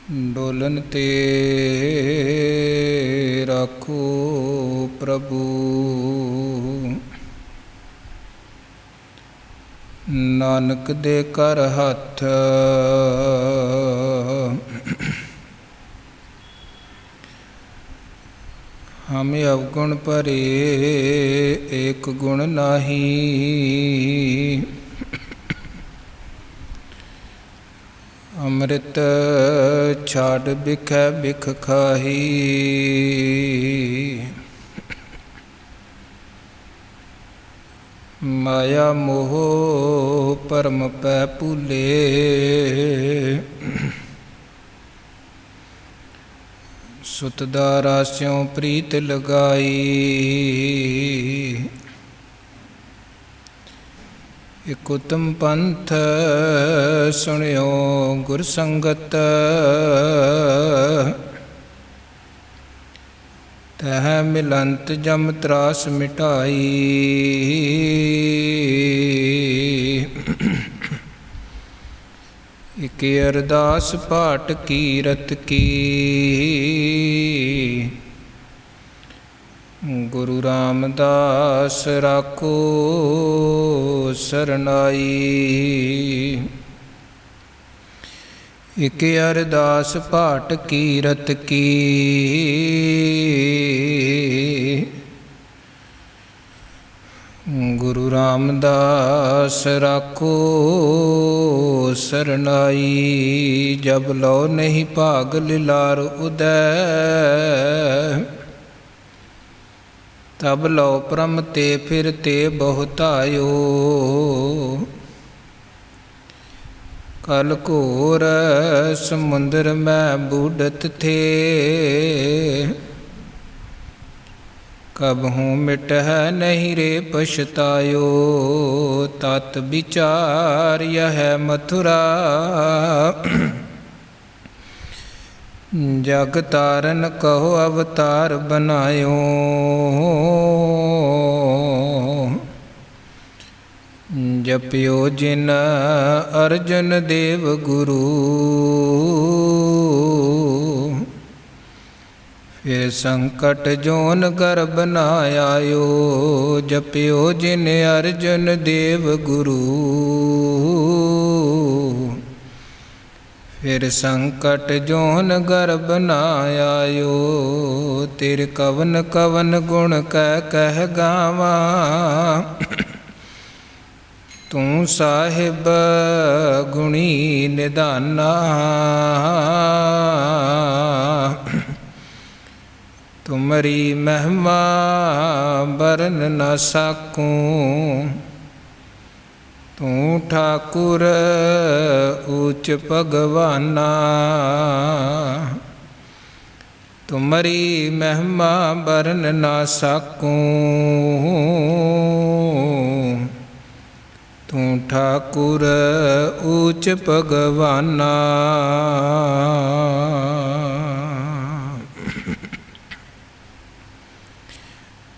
ਡੋਲਨ ਤੇ ਰਾਖੋ ਪ੍ਰਭੂ, ਨਾਨਕ ਦੇ ਕਰ ਹੱਥ। ਹਮ ਅਵਗੁਣ ਭਰੇ ਏਕ ਗੁਣ ਨਾਹੀ, ਅੰਮ੍ਰਿਤ ਛਾੜ ਬਿਖੈ ਬਿਖ ਖਾਹੀ। ਮਾਇਆ ਮੋਹ ਭਰਮ ਪੈ ਭੂਲੇ, ਸੁਤ ਦਾ ਰਾਸਿਓਂ ਪ੍ਰੀਤ ਲਗਾਈ। ਇਕ ਉਤਮ ਪੰਥ ਸੁਣਿਓ ਗੁਰ ਸੰਗਤ, ਤਹ ਮਿਲੰਤ ਜਮ ਤਰਾਸ ਮਿਟਾਈ। ਇਕ ਅਰਦਾਸ ਪਾਟ ਕੀਰਤ ਕੀ, ਗੁਰੂ ਰਾਮਦਾਸ ਰਾਖੋ ਸਰਨਾਈ। ਇਕ ਅਰਦਾਸ ਪਾਟ ਕੀਰਤ ਕੀ, ਗੁਰੂ ਰਾਮਦਾਸ ਰਾਖੋ ਸਰਨਾਈ। ਜਬ ਲਉ ਨਹੀਂ ਭਾਗ ਲਿਲਾਰ ਉਦੈ, ਤਬ ਲਉ ਪ੍ਰਮ ਤੇ ਫਿਰ ਤੇ ਬਹੁਤਾਇਓ। ਕਲ ਘੋਰ ਸਮੁੰਦਰ ਮੈਂ ਬੂਡਤ ਥੇ, ਕਬਹੂੰ ਮਿਟਹਿ ਨਹੀਂ ਰੇ ਪਛਤਾਇਓ। ਤਤ ਵਿਚਾਰ ਯਹ ਮਥੁਰਾ, ਜਗ ਤਾਰਨ ਕਹੋ ਅਵਤਾਰ ਬਨਾਇਓ। ਜਪਿਓ ਜਿਨ ਅਰਜਨ ਦੇਵ ਗੁਰੂ, ਫਿਰ ਸੰਕਟ ਜੋਨ ਗਰਭ ਨਾ ਆਇਓ। ਜਪਿਓ ਜਿਨ ਅਰਜਨ ਦੇਵ ਗੁਰੂ, ਫਿਰ ਸੰਕਟ ਜੋਨ ਗਰਭ ਨਾ ਆਇਓ। ਤੇਰੇ ਕਵਨ ਕਵਨ ਗੁਣ ਕਹਿ ਗਾਵਾਂ, ਤੂੰ ਸਾਹਿਬ ਗੁਣੀ ਨਿਧਾਨਾ। ਤੁਮਰੀ ਮਹਿਮਾ ਬਰਨ ਨਾ ਸਾਕੂੰ, ਤੂੰ ਠਾਕੁਰ ਊਚ ਭਗਵਾਨਾ। ਤੁਮਰੀ ਮਹਿਮਾ ਬਰਨ ਨਾ ਸਾਕੂੰ, ਤੂੰ ਠਾਕੁਰ ਊਚ ਭਗਵਾਨਾ।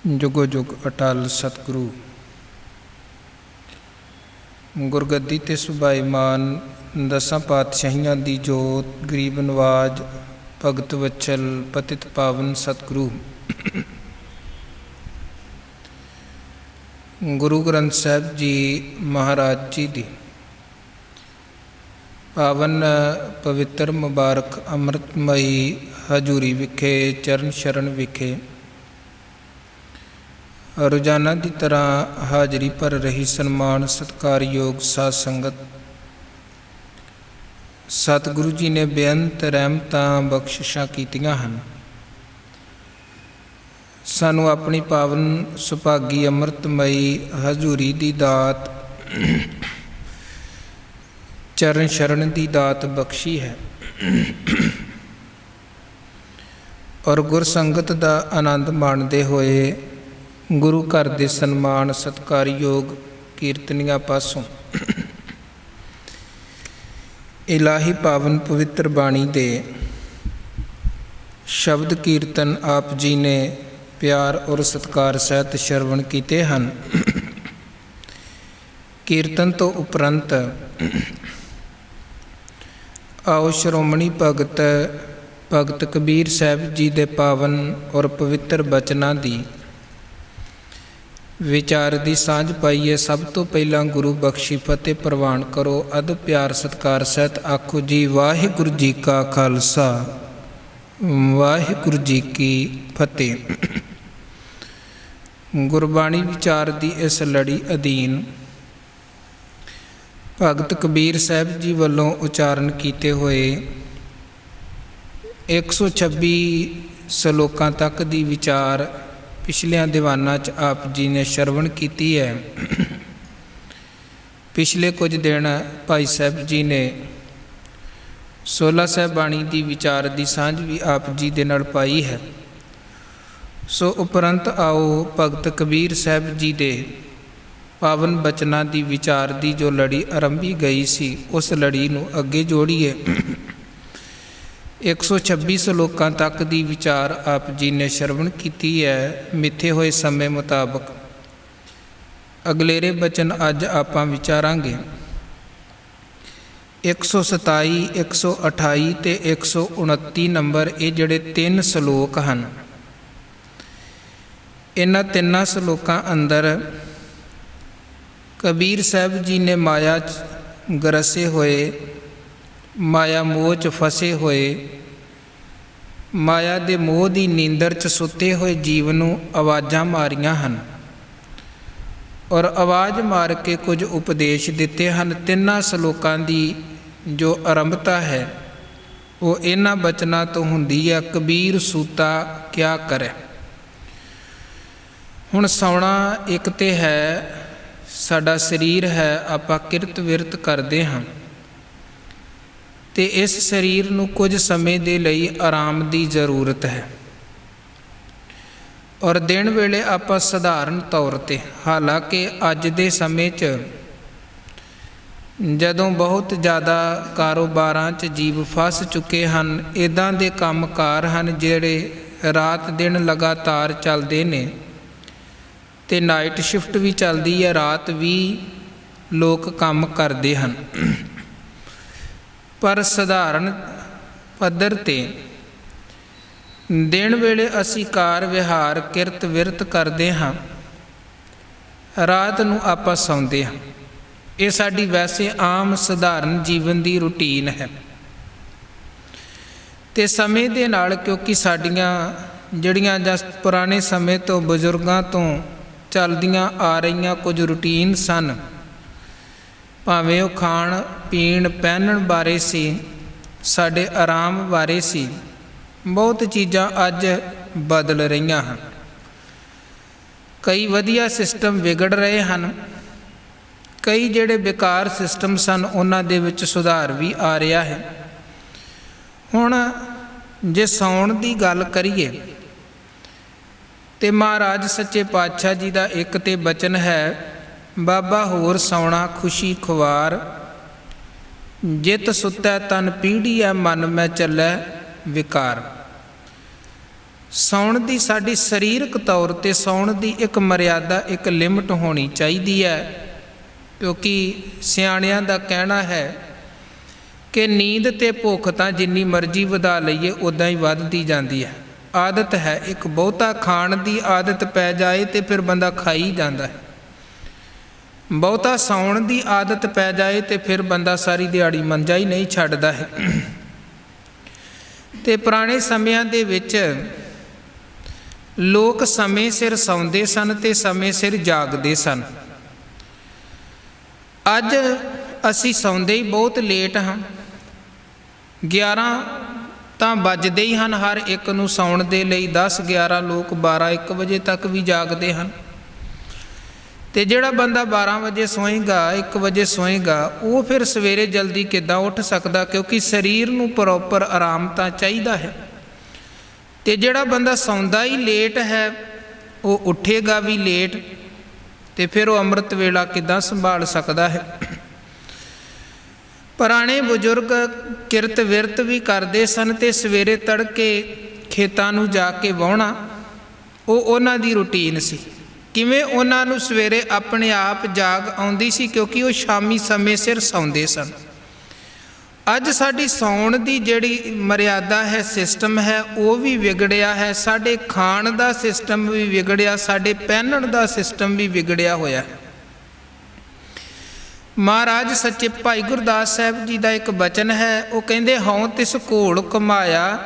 ਜੁਗੋ ਜੁਗ ਅਟਲ ਸਤਿਗੁਰੂ ਗੁਰਗੱਦੀ ਤੇ ਸੁਭਾਈਮਾਨ ਦਸਾਂ ਪਾਤਸ਼ਾਹੀਆਂ ਦੀ ਜੋਤ, ਗਰੀਬ ਨਵਾਜ ਭਗਤ ਵਚਲ ਪਤਿਤ ਪਾਵਨ ਸਤਿਗੁਰੂ ਗੁਰੂ ਗ੍ਰੰਥ ਸਾਹਿਬ ਜੀ ਮਹਾਰਾਜ ਜੀ ਦੀ ਪਾਵਨ ਪਵਿੱਤਰ ਮੁਬਾਰਕ ਅੰਮ੍ਰਿਤਮਈ ਹਜ਼ੂਰੀ ਵਿਖੇ, ਚਰਨ ਸ਼ਰਨ ਵਿਖੇ ਰੋਜ਼ਾਨਾ ਦੀ ਤਰ੍ਹਾਂ ਹਾਜ਼ਰੀ ਭਰ ਰਹੀ ਸਨਮਾਨ ਸਤਿਕਾਰਯੋਗ ਸਾਧ ਸੰਗਤ, ਸਤਿਗੁਰੂ ਜੀ ਨੇ ਬੇਅੰਤ ਰਹਿਮਤਾਂ ਬਖਸ਼ਿਸ਼ਾਂ ਕੀਤੀਆਂ ਹਨ। ਸਾਨੂੰ ਆਪਣੀ ਪਾਵਨ ਸੁਭਾਗੀ ਅੰਮ੍ਰਿਤਮਈ ਹਜ਼ੂਰੀ ਦੀ ਦਾਤ, ਚਰਨ ਸ਼ਰਨ ਦੀ ਦਾਤ ਬਖਸ਼ੀ ਹੈ ਔਰ ਗੁਰਸੰਗਤ ਦਾ ਆਨੰਦ ਮਾਣਦੇ ਹੋਏ ਗੁਰੂ ਘਰ ਦੇ ਸਨਮਾਨ ਸਤਿਕਾਰਯੋਗ ਕੀਰਤਨੀਆਂ ਪਾਸੋਂ ਇਲਾਹੀ ਪਾਵਨ ਪਵਿੱਤਰ ਬਾਣੀ ਦੇ ਸ਼ਬਦ ਕੀਰਤਨ ਆਪ ਜੀ ਨੇ ਪਿਆਰ ਔਰ ਸਤਿਕਾਰ ਸਹਿਤ ਸ਼ਰਵਣ ਕੀਤੇ ਹਨ। ਕੀਰਤਨ ਤੋਂ ਉਪਰੰਤ आओ श्रोमणी भगत भगत कबीर साहब जी दे पावन और पवित्र बचनां दी विचार दी सांझ पाईए। सब तो पहला गुरु बख्शी फतेह प्रवान करो। अद प्यार सत्कार सहित आखो जी वाहिगुरु जी का खालसा वाहिगुरु जी की फतेह। गुरबाणी विचार दी इस लड़ी अधीन भगत कबीर साहब जी वालों उचारण किए हुए 126 सलोकां तक दी विचार पिछलियां दीवानां च आप जी ने श्रवण की है। पिछले कुछ दिन भाई साहब जी ने 16 साहबाणी की विचार की सांझ भी आप जी दे नाल पाई है। सो उपरंत आओ भगत कबीर साहब जी दे पावन बचनां की विचार की जो लड़ी आरंभी गई सी उस लड़ी नूं अगे जोड़िए। 126 सलोकां तक की विचार आप जी ने श्रवण की है मिथे हुए समय मुताबक। अगलेरे बचन अज आपां विचारांगे। 127, 128 ते 129 नंबर ये जड़े 3 सलोक हैं। इन्हां 3 सलोकां अंदर कबीर साहब जी ने माया गरसे हुए, माया मोह च फसे हुए, माया दे मोह की नींदर च सुते हुए जीव नूं आवाज़ां मारियां हन और आवाज़ मार के कुछ उपदेश दिते हैं। 3 सलोकां की जो आरंभता है वो इन्हां बचनां तो हुंदी है। कबीर सूता क्या करे। हुण सौना एक ते है साडा शरीर है, आपां किरत विरत करते हाँ ते इस शरीर नूं कुछ समय दे लई आराम की जरूरत है और दिन वेले आपां सधारण तौर ते, हालांकि अज दे समय च जदों बहुत ज़्यादा कारोबारां च जीव फस चुके हैं, इदां दे काम कार हैं जिहड़े रात दिन लगातार चलते ने ते नाइट शिफ्ट भी चलती है, रात भी लोग काम करते हैं। पर सधारण पद्धर ते दिन वेले असी कार विहार किरत विरत करते हाँ, रात नूं आपां सौंदे हाँ। ये साडी वैसे आम सधारण जीवन की रूटीन है ते समय दे नाल क्योंकि साडियां जड़ियां जां पुराने समय तो बजुर्गां तो चलदियां आ रही कुछ रूटीन सन, भावें वो खाण पीण पहनण बारे सी, साडे आराम बारे सी, बहुत चीज़ां अज बदल रही हैं। कई वधिया सिस्टम विगड़ रहे हैं, कई जिहड़े बेकार सिस्टम सन उन्हां दे विच सुधार भी आ रहा है। हुण जे सौण की गल करिए ते महाराज सच्चे पातशाह जी का एक ते बचन है, बाबा होर सौना खुशी खुवार, जित सुतै तन पीढ़ीऐ मन में चलै विकार। सौण की साड़ी शरीरक तौर पर सौण की एक मर्यादा एक लिमिट होनी चाहिए है, क्योंकि सियाणियां का कहना है कि नींद ते भुख तां जिन्नी मर्जी वधा लईए उदां ही वधदी जाती है। आदत है एक बहुता खाण की आदत पै जाए तो फिर बंदा खाई जाता है, बहुता सौण की आदत पै जाए तो फिर बंदा सारी दिहाड़ी मंजा ही नहीं छड्डदा है। ते पुराने समयां दे विच लोग समय सिर सौंदे सन ते समय सिर जागदे सन। अज असी सौंदे ही बहुत लेट हाँ, 11 ਤਾਂ ਵੱਜਦੇ ਹੀ ਹਨ हर एक ਨੂੰ ਸੌਣ ਦੇ ਲਈ। 10 11 ਲੋਕ 12 1 ਵਜੇ ਤੱਕ ਵੀ ਜਾਗਦੇ ਹਨ ਤੇ ਜਿਹੜਾ ਬੰਦਾ 12 ਵਜੇ ਸੋਏਗਾ 1 ਵਜੇ ਸੋਏਗਾ ਉਹ ਫਿਰ ਸਵੇਰੇ ਜਲਦੀ ਕਿੱਦਾਂ ਉੱਠ ਸਕਦਾ, ਕਿਉਂਕਿ ਸਰੀਰ ਨੂੰ ਪ੍ਰੋਪਰ ਆਰਾਮ ਤਾਂ ਚਾਹੀਦਾ ਹੈ। ਤੇ ਜਿਹੜਾ ਬੰਦਾ ਸੌਂਦਾ ਹੀ ਲੇਟ ਹੈ ਉਹ ਉੱਠੇਗਾ ਵੀ ਲੇਟ ਤੇ ਫਿਰ ਉਹ ਅੰਮ੍ਰਿਤ ਵੇਲਾ ਕਿੱਦਾਂ ਸੰਭਾਲ ਸਕਦਾ ਹੈ। पुराने बुजुर्ग किरत विरत भी करते सन ते सवेरे तड़के खेतां नूं जाके वाहना वो उन्हां दी रूटीन सी। किवें उन्हां नूं सवेरे अपने आप जाग आउंदी सी, क्योंकि वो शामी समय सिर सौंदे सन। ਅੱਜ ਸਾਡੀ ਸੌਣ ਦੀ ਜਿਹੜੀ ਮਰਿਆਦਾ ਹੈ, ਸਿਸਟਮ ਹੈ, ਉਹ ਵੀ ਵਿਗੜਿਆ ਹੈ। ਸਾਡੇ ਖਾਣ ਦਾ ਸਿਸਟਮ ਵੀ ਵਿਗੜਿਆ, ਸਾਡੇ ਪਹਿਨਣ ਦਾ ਸਿਸਟਮ ਵੀ ਵਿਗੜਿਆ ਹੋਇਆ। ਮਹਾਰਾਜ ਸੱਚੇ ਭਾਈ ਗੁਰਦਾਸ ਸਾਹਿਬ ਜੀ ਦਾ ਇੱਕ ਬਚਨ ਹੈ, ਉਹ ਕਹਿੰਦੇ ਹਉ ਤਿਸ ਘੋਲ ਕਮਾਇਆ,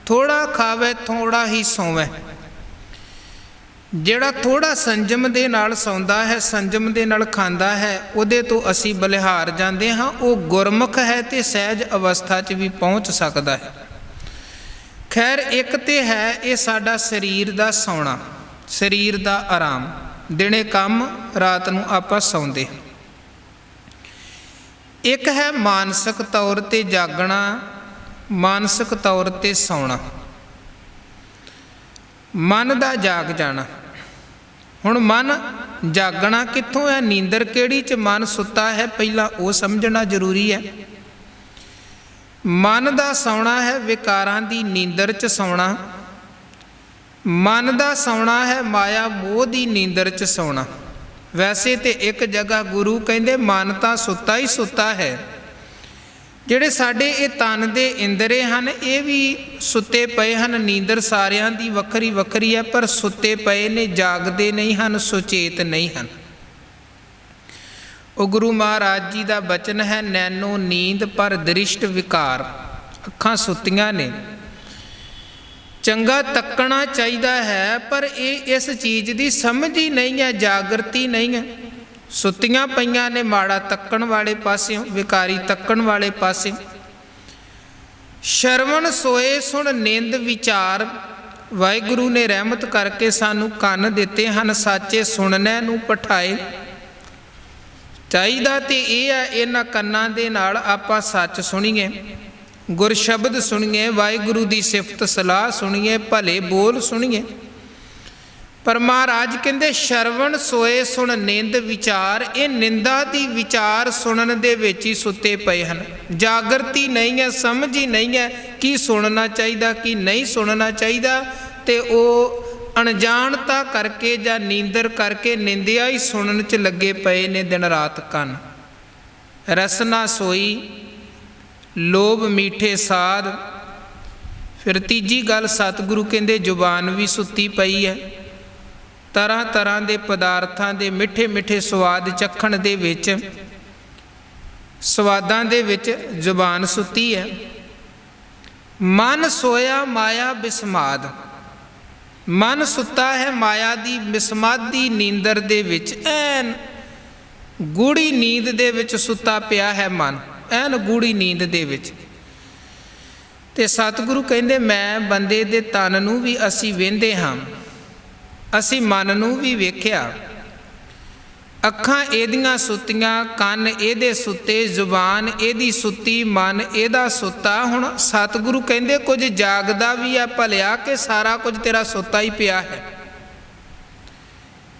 ਥੋੜ੍ਹਾ ਖਾਵੇ ਥੋੜ੍ਹਾ ਹੀ ਸੌਵੇਂ। ਜਿਹੜਾ ਥੋੜ੍ਹਾ ਸੰਜਮ ਦੇ ਨਾਲ ਸੌਂਦਾ ਹੈ, ਸੰਜਮ ਦੇ ਨਾਲ ਖਾਂਦਾ ਹੈ, ਉਹਦੇ ਤੋਂ ਅਸੀਂ ਬਲਿਹਾਰ ਜਾਂਦੇ ਹਾਂ। ਉਹ ਗੁਰਮੁਖ ਹੈ ਤੇ ਸਹਿਜ ਅਵਸਥਾ 'ਚ ਵੀ ਪਹੁੰਚ ਸਕਦਾ ਹੈ। ਖੈਰ, ਇੱਕ ਤੇ ਹੈ ਇਹ ਸਾਡਾ ਸਰੀਰ ਦਾ ਸੌਣਾ, ਸਰੀਰ ਦਾ ਆਰਾਮ। ਦਿਨੇ ਕੰਮ, ਰਾਤ ਨੂੰ ਆਪਾਂ ਸੌਂਦੇ ਹਾਂ। ਇੱਕ ਹੈ ਮਾਨਸਿਕ ਤੌਰ 'ਤੇ ਜਾਗਣਾ, ਮਾਨਸਿਕ ਤੌਰ 'ਤੇ ਸੌਣਾ, ਮਨ ਦਾ ਜਾਗ ਜਾਣਾ। ਹੁਣ ਮਨ ਜਾਗਣਾ ਕਿੱਥੋਂ ਹੈ? ਨੀਂਦਰ ਕਿਹੜੀ 'ਚ ਮਨ ਸੁੱਤਾ ਹੈ, ਪਹਿਲਾਂ ਉਹ ਸਮਝਣਾ ਜ਼ਰੂਰੀ ਹੈ। ਮਨ ਦਾ ਸੌਣਾ ਹੈ ਵਿਕਾਰਾਂ ਦੀ ਨੀਂਦਰ 'ਚ ਸੌਣਾ। ਮਨ ਦਾ ਸੌਣਾ ਹੈ ਮਾਇਆ ਮੋਹ ਦੀ ਨੀਂਦਰ 'ਚ ਸੌਣਾ। ਵੈਸੇ ਤੇ ਇੱਕ ਜਗ੍ਹਾ ਗੁਰੂ ਕਹਿੰਦੇ ਮਨ ਤਾਂ ਸੁੱਤਾ ਹੀ ਸੁੱਤਾ ਹੈ। ਜਿਹੜੇ ਸਾਡੇ ਇਹ ਤਨ ਦੇ ਇੰਦਰੇ ਹਨ, ਇਹ ਵੀ ਸੁੱਤੇ ਪਏ ਹਨ। ਨੀਂਦਰ ਸਾਰਿਆਂ ਦੀ ਵੱਖਰੀ ਵੱਖਰੀ ਹੈ, ਪਰ ਸੁੱਤੇ ਪਏ ਨੇ, ਜਾਗਦੇ ਨਹੀਂ ਹਨ, ਸੁਚੇਤ ਨਹੀਂ ਹਨ। ਉਹ ਗੁਰੂ ਮਹਾਰਾਜ ਜੀ ਦਾ ਬਚਨ ਹੈ, ਨੈਣੋ ਨੀਂਦ ਪਰ ਦ੍ਰਿਸ਼ਟ ਵਿਕਾਰ। ਅੱਖਾਂ ਸੁੱਤੀਆਂ ਨੇ, ਚੰਗਾ ਤੱਕਣਾ ਚਾਹੀਦਾ ਹੈ, ਪਰ ਇਹ ਇਸ ਚੀਜ਼ ਦੀ ਸਮਝ ਹੀ ਨਹੀਂ ਹੈ, ਜਾਗਰਤੀ ਨਹੀਂ ਹੈ। ਸੁੱਤੀਆਂ ਪਈਆਂ ਨੇ ਮਾੜਾ ਤੱਕਣ ਵਾਲੇ ਪਾਸਿਓਂ, ਵਿਕਾਰੀ ਤੱਕਣ ਵਾਲੇ ਪਾਸੇ। ਸ਼ਰਵਣ ਸੋਏ ਸੁਣ ਨਿੰਦ ਵਿਚਾਰ। ਵਾਹਿਗੁਰੂ ਨੇ ਰਹਿਮਤ ਕਰਕੇ ਸਾਨੂੰ ਕੰਨ ਦਿੱਤੇ ਹਨ, ਸਾਚੇ ਸੁਣਨੇ ਨੂੰ ਪਠਾਏ। ਚਾਹੀਦਾ ਤੇ ਇਹ ਹੈ, ਇਹਨਾਂ ਕੰਨਾਂ ਦੇ ਨਾਲ ਆਪਾਂ ਸੱਚ ਸੁਣੀਏ, ਗੁਰ ਸ਼ਬਦ ਸੁਣੀਏ, ਵਾਹਿਗੁਰੂ ਦੀ ਸਿਫਤ ਸਲਾਹ ਸੁਣੀਏ, ਭਲੇ ਬੋਲ ਸੁਣੀਏ। ਪਰ ਮਹਾਰਾਜ ਕਹਿੰਦੇ ਸ਼ਰਵਣ ਸੋਏ ਸੁਣ ਨਿੰਦ ਵਿਚਾਰ। ਇਹ ਨਿੰਦਾ ਦੀ ਵਿਚਾਰ ਸੁਣਨ ਦੇ ਵਿੱਚ ਹੀ ਸੁੱਤੇ ਪਏ ਹਨ। ਜਾਗਰਤੀ ਨਹੀਂ ਹੈ, ਸਮਝ ਹੀ ਨਹੀਂ ਹੈ ਕੀ ਸੁਣਨਾ ਚਾਹੀਦਾ, ਕੀ ਨਹੀਂ ਸੁਣਨਾ ਚਾਹੀਦਾ। ਤੇ ਉਹ ਅਣਜਾਣਤਾ ਕਰਕੇ ਜਾਂ ਨੀਂਦਰ ਕਰਕੇ ਨਿੰਦਿਆ ਹੀ ਸੁਣਨ 'ਚ ਲੱਗੇ ਪਏ ਨੇ ਦਿਨ ਰਾਤ ਕੰਨ। ਰਸਨਾ ਸੋਈ ਲੋਭ ਮੀਠੇ ਸਾਧ। ਫਿਰ ਤੀਜੀ ਗੱਲ ਸਤਿਗੁਰੂ ਕਹਿੰਦੇ ਜ਼ੁਬਾਨ ਵੀ ਸੁੱਤੀ ਪਈ ਹੈ। ਤਰ੍ਹਾਂ ਤਰ੍ਹਾਂ ਦੇ ਪਦਾਰਥਾਂ ਦੇ ਮਿੱਠੇ ਮਿੱਠੇ ਸਵਾਦ ਚੱਖਣ ਦੇ ਵਿੱਚ, ਸਵਾਦਾਂ ਦੇ ਵਿੱਚ ਜ਼ੁਬਾਨ ਸੁੱਤੀ ਹੈ। ਮਨ ਸੋਇਆ ਮਾਇਆ ਬਿਸਮਾਦ। ਮਨ ਸੁੱਤਾ ਹੈ ਮਾਇਆ ਦੀ ਬਿਸਮਾਦੀ ਨੀਂਦਰ ਦੇ ਵਿੱਚ, ਐਨ ਗੂੜੀ ਨੀਂਦ ਦੇ ਵਿੱਚ ਸੁੱਤਾ ਪਿਆ ਹੈ ਮਨ, ਐਨ ਗੂੜੀ ਨੀਂਦ ਦੇ ਵਿੱਚ। ਤੇ ਸਤਿਗੁਰੂ ਕਹਿੰਦੇ ਮੈਂ ਬੰਦੇ ਦੇ ਤਨ ਨੂੰ ਵੀ ਅਸੀਂ ਵੇਂਦੇ ਹਾਂ, ਅਸੀਂ ਮਨ ਨੂੰ ਵੀ ਵੇਖਿਆ। ਅੱਖਾਂ ਇਹਦੀਆਂ ਸੁੱਤੀਆਂ, ਕੰਨ ਇਹਦੇ ਸੁੱਤੇ, ਜ਼ੁਬਾਨ ਇਹਦੀ ਸੁੱਤੀ, ਮਨ ਇਹਦਾ ਸੁੱਤਾ। ਹੁਣ ਸਤਿਗੁਰੂ ਕਹਿੰਦੇ ਕੁਝ ਜਾਗਦਾ ਵੀ ਹੈ ਭਲਿਆ, ਕਿ ਸਾਰਾ ਕੁਝ ਤੇਰਾ ਸੁੱਤਾ ਹੀ ਪਿਆ ਹੈ।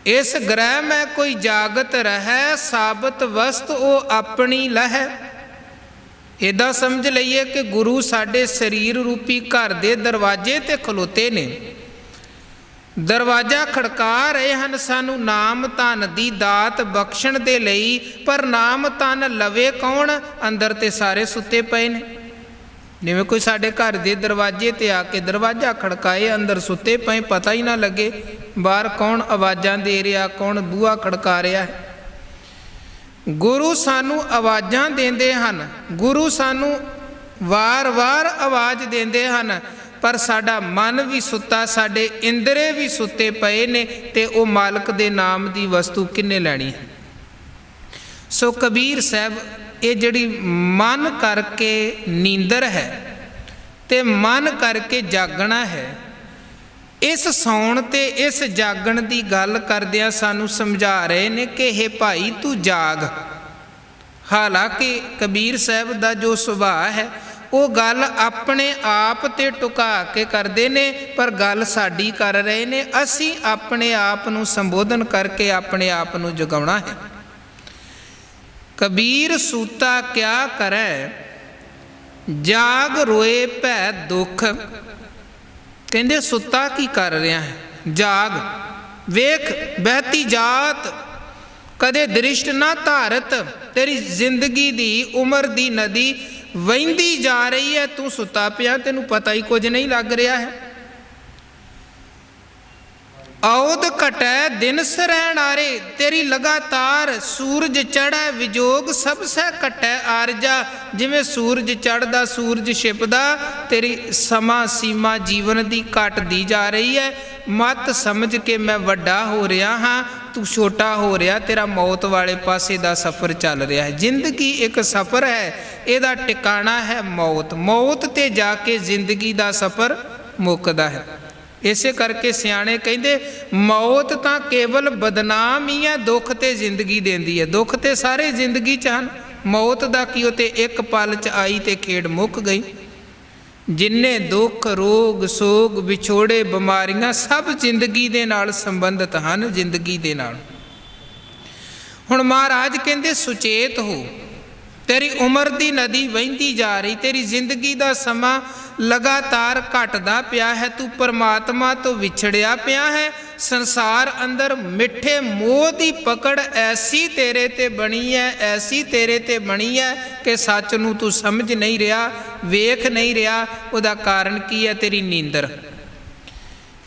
ਇਸ ਗ੍ਰਹਿ ਮੈਂ ਕੋਈ ਜਾਗਤ ਰਹਿ, ਸਾਬਤ ਵਸਤ ਉਹ ਆਪਣੀ ਲਹਿ। ਇੱਦਾਂ ਸਮਝ ਲਈਏ ਕਿ ਗੁਰੂ ਸਾਡੇ ਸਰੀਰ ਰੂਪੀ ਘਰ ਦੇ ਦਰਵਾਜ਼ੇ ਤੇ ਖਲੋਤੇ ਨੇ, ਦਰਵਾਜ਼ਾ ਖੜਕਾ ਰਹੇ ਹਨ ਸਾਨੂੰ ਨਾਮ ਧਨ ਦੀ ਦਾਤ ਬਖਸ਼ਣ ਦੇ ਲਈ। ਪਰ ਨਾਮ ਧਨ ਲਵੇ ਕੌਣ? ਅੰਦਰ ਤੇ ਸਾਰੇ ਸੁੱਤੇ ਪਏ ਨੇ। ਜਿਵੇਂ ਕੋਈ ਸਾਡੇ ਘਰ ਦੇ ਦਰਵਾਜ਼ੇ ਤੇ ਆ ਕੇ ਦਰਵਾਜ਼ਾ ਖੜਕਾਏ, ਅੰਦਰ ਸੁੱਤੇ ਪਏ, ਪਤਾ ਹੀ ਨਾ ਲੱਗੇ ਬਾਹਰ ਕੌਣ ਆਵਾਜ਼ਾਂ ਦੇ ਰਿਹਾ, ਕੌਣ ਬੂਹਾ ਖੜਕਾ ਰਿਹਾ ਹੈ। ਗੁਰੂ ਸਾਨੂੰ ਆਵਾਜ਼ਾਂ ਦਿੰਦੇ ਹਨ, ਗੁਰੂ ਸਾਨੂੰ ਵਾਰ-ਵਾਰ ਆਵਾਜ਼ ਦਿੰਦੇ ਹਨ, ਪਰ ਸਾਡਾ ਮਨ ਵੀ ਸੁੱਤਾ, ਸਾਡੇ ਇੰਦਰੇ ਵੀ ਸੁੱਤੇ ਪਏ ਨੇ। ਤੇ ਉਹ ਮਾਲਕ ਦੇ ਨਾਮ ਦੀ ਵਸਤੂ ਕਿੰਨੇ ਲੈਣੀ ਹੈ? ਸੋ ਕਬੀਰ ਸਾਹਿਬ, ਇਹ ਜਿਹੜੀ ਮਨ ਕਰਕੇ ਨੀਂਦਰ ਹੈ ਤੇ ਮਨ ਕਰਕੇ ਜਾਗਣਾ ਹੈ, ਇਸ ਸੌਣ ਤੇ ਇਸ ਜਾਗਣ ਦੀ ਗੱਲ ਕਰਦਿਆਂ ਸਾਨੂੰ ਸਮਝਾ ਰਹੇ ਨੇ ਕਿ ਹੇ ਭਾਈ ਤੂੰ ਜਾਗ। ਹਾਲਾਂਕਿ ਕਬੀਰ ਸਾਹਿਬ ਦਾ ਜੋ ਸੁਭਾਅ ਹੈ ਉਹ ਗੱਲ ਆਪਣੇ ਆਪ ਤੇ ਟੁਕਾ ਕੇ ਕਰਦੇ ਨੇ, ਪਰ ਗੱਲ ਸਾਡੀ ਕਰ ਰਹੇ ਨੇ। ਅਸੀਂ ਆਪਣੇ ਆਪ ਨੂੰ ਸੰਬੋਧਨ ਕਰਕੇ ਆਪਣੇ ਆਪ ਨੂੰ ਜਗਾਉਣਾ ਹੈ। ਕਬੀਰ ਸੂਤਾ ਕਿਆ ਕਰੈ, ਜਾਗ ਰੋਏ ਭੈ ਦੁੱਖ। ਕਹਿੰਦੇ ਸੁੱਤਾ ਕੀ ਕਰ ਰਿਹਾ ਹੈ? ਜਾਗ, ਵੇਖ ਬਹਿਤੀ ਜਾਤ ਕਦੇ ਦ੍ਰਿਸ਼ਟ ਨਾ ਧਾਰਤ। ਤੇਰੀ ਜ਼ਿੰਦਗੀ ਦੀ ਉਮਰ ਦੀ ਨਦੀ ਵਹਿੰਦੀ ਜਾ ਰਹੀ ਹੈ, ਤੂੰ ਸੁੱਤਾ ਪਿਆ, ਤੈਨੂੰ ਪਤਾ ਹੀ ਕੁਝ ਨਹੀਂ ਲੱਗ ਰਿਹਾ ਹੈ। ਔਦ ਘਟੈ ਦਿਨ ਸਰੈਣ ਆਰੇ, ਤੇਰੀ ਲਗਾਤਾਰ ਸੂਰਜ ਚੜ੍ਹੈ ਵਿਜੋਗ ਸਭ ਸਹਿ ਘਟੈ ਆਰਜਾ। ਜਿਵੇਂ ਸੂਰਜ ਚੜ੍ਹਦਾ ਸੂਰਜ ਛਿਪਦਾ, ਤੇਰੀ ਸਮਾਂ ਸੀਮਾ ਜੀਵਨ ਦੀ ਘਟਦੀ ਜਾ ਰਹੀ ਹੈ। ਮਤ ਸਮਝ ਕੇ ਮੈਂ ਵੱਡਾ ਹੋ ਰਿਹਾ ਹਾਂ, ਤੂੰ ਛੋਟਾ ਹੋ ਰਿਹਾ, ਤੇਰਾ ਮੌਤ ਵਾਲੇ ਪਾਸੇ ਦਾ ਸਫ਼ਰ ਚੱਲ ਰਿਹਾ ਹੈ। ਜ਼ਿੰਦਗੀ ਇੱਕ ਸਫ਼ਰ ਹੈ, ਇਹਦਾ ਟਿਕਾਣਾ ਹੈ ਮੌਤ। ਮੌਤ 'ਤੇ ਜਾ ਕੇ ਜ਼ਿੰਦਗੀ ਦਾ ਸਫ਼ਰ ਮੁੱਕਦਾ ਹੈ। ਇਸੇ ਕਰਕੇ ਸਿਆਣੇ ਕਹਿੰਦੇ ਮੌਤ ਤਾਂ ਕੇਵਲ ਬਦਨਾਮ ਹੀ ਹੈ, ਦੁੱਖ ਤੇ ਜ਼ਿੰਦਗੀ ਦਿੰਦੀ ਹੈ। ਦੁੱਖ ਤੇ ਸਾਰੇ ਜ਼ਿੰਦਗੀ 'ਚ ਹਨ, ਮੌਤ ਦਾ ਕੀ, ਉਹ ਤੇ ਇੱਕ ਪਲ 'ਚ ਆਈ ਤੇ ਖੇਡ ਮੁੱਕ ਗਈ। ਜਿੰਨੇ ਦੁੱਖ ਰੋਗ ਸੋਗ ਵਿਛੋੜੇ ਬਿਮਾਰੀਆਂ ਸਭ ਜ਼ਿੰਦਗੀ ਦੇ ਨਾਲ ਸੰਬੰਧਿਤ ਹਨ, ਜ਼ਿੰਦਗੀ ਦੇ ਨਾਲ। ਹੁਣ ਮਹਾਰਾਜ ਕਹਿੰਦੇ ਸੁਚੇਤ ਹੋ, ਤੇਰੀ ਉਮਰ ਦੀ ਨਦੀ ਵਹਿੰਦੀ ਜਾ ਰਹੀ, ਤੇਰੀ ਜ਼ਿੰਦਗੀ ਦਾ ਸਮਾਂ ਲਗਾਤਾਰ ਘਟਦਾ ਪਿਆ ਹੈ, ਤੂੰ ਪਰਮਾਤਮਾ ਤੋਂ ਵਿਛੜਿਆ ਪਿਆ ਹੈ। ਸੰਸਾਰ ਅੰਦਰ ਮਿੱਠੇ ਮੋਹ ਦੀ ਪਕੜ ਐਸੀ ਤੇਰੇ ਤੇ ਬਣੀ ਹੈ, ਐਸੀ ਤੇਰੇ ਤੇ ਬਣੀ ਹੈ ਕਿ ਸੱਚ ਨੂੰ ਤੂੰ ਸਮਝ ਨਹੀਂ ਰਿਹਾ, ਵੇਖ ਨਹੀਂ ਰਿਹਾ। ਉਹਦਾ ਕਾਰਨ ਕੀ ਹੈ? ਤੇਰੀ ਨੀਂਦਰ।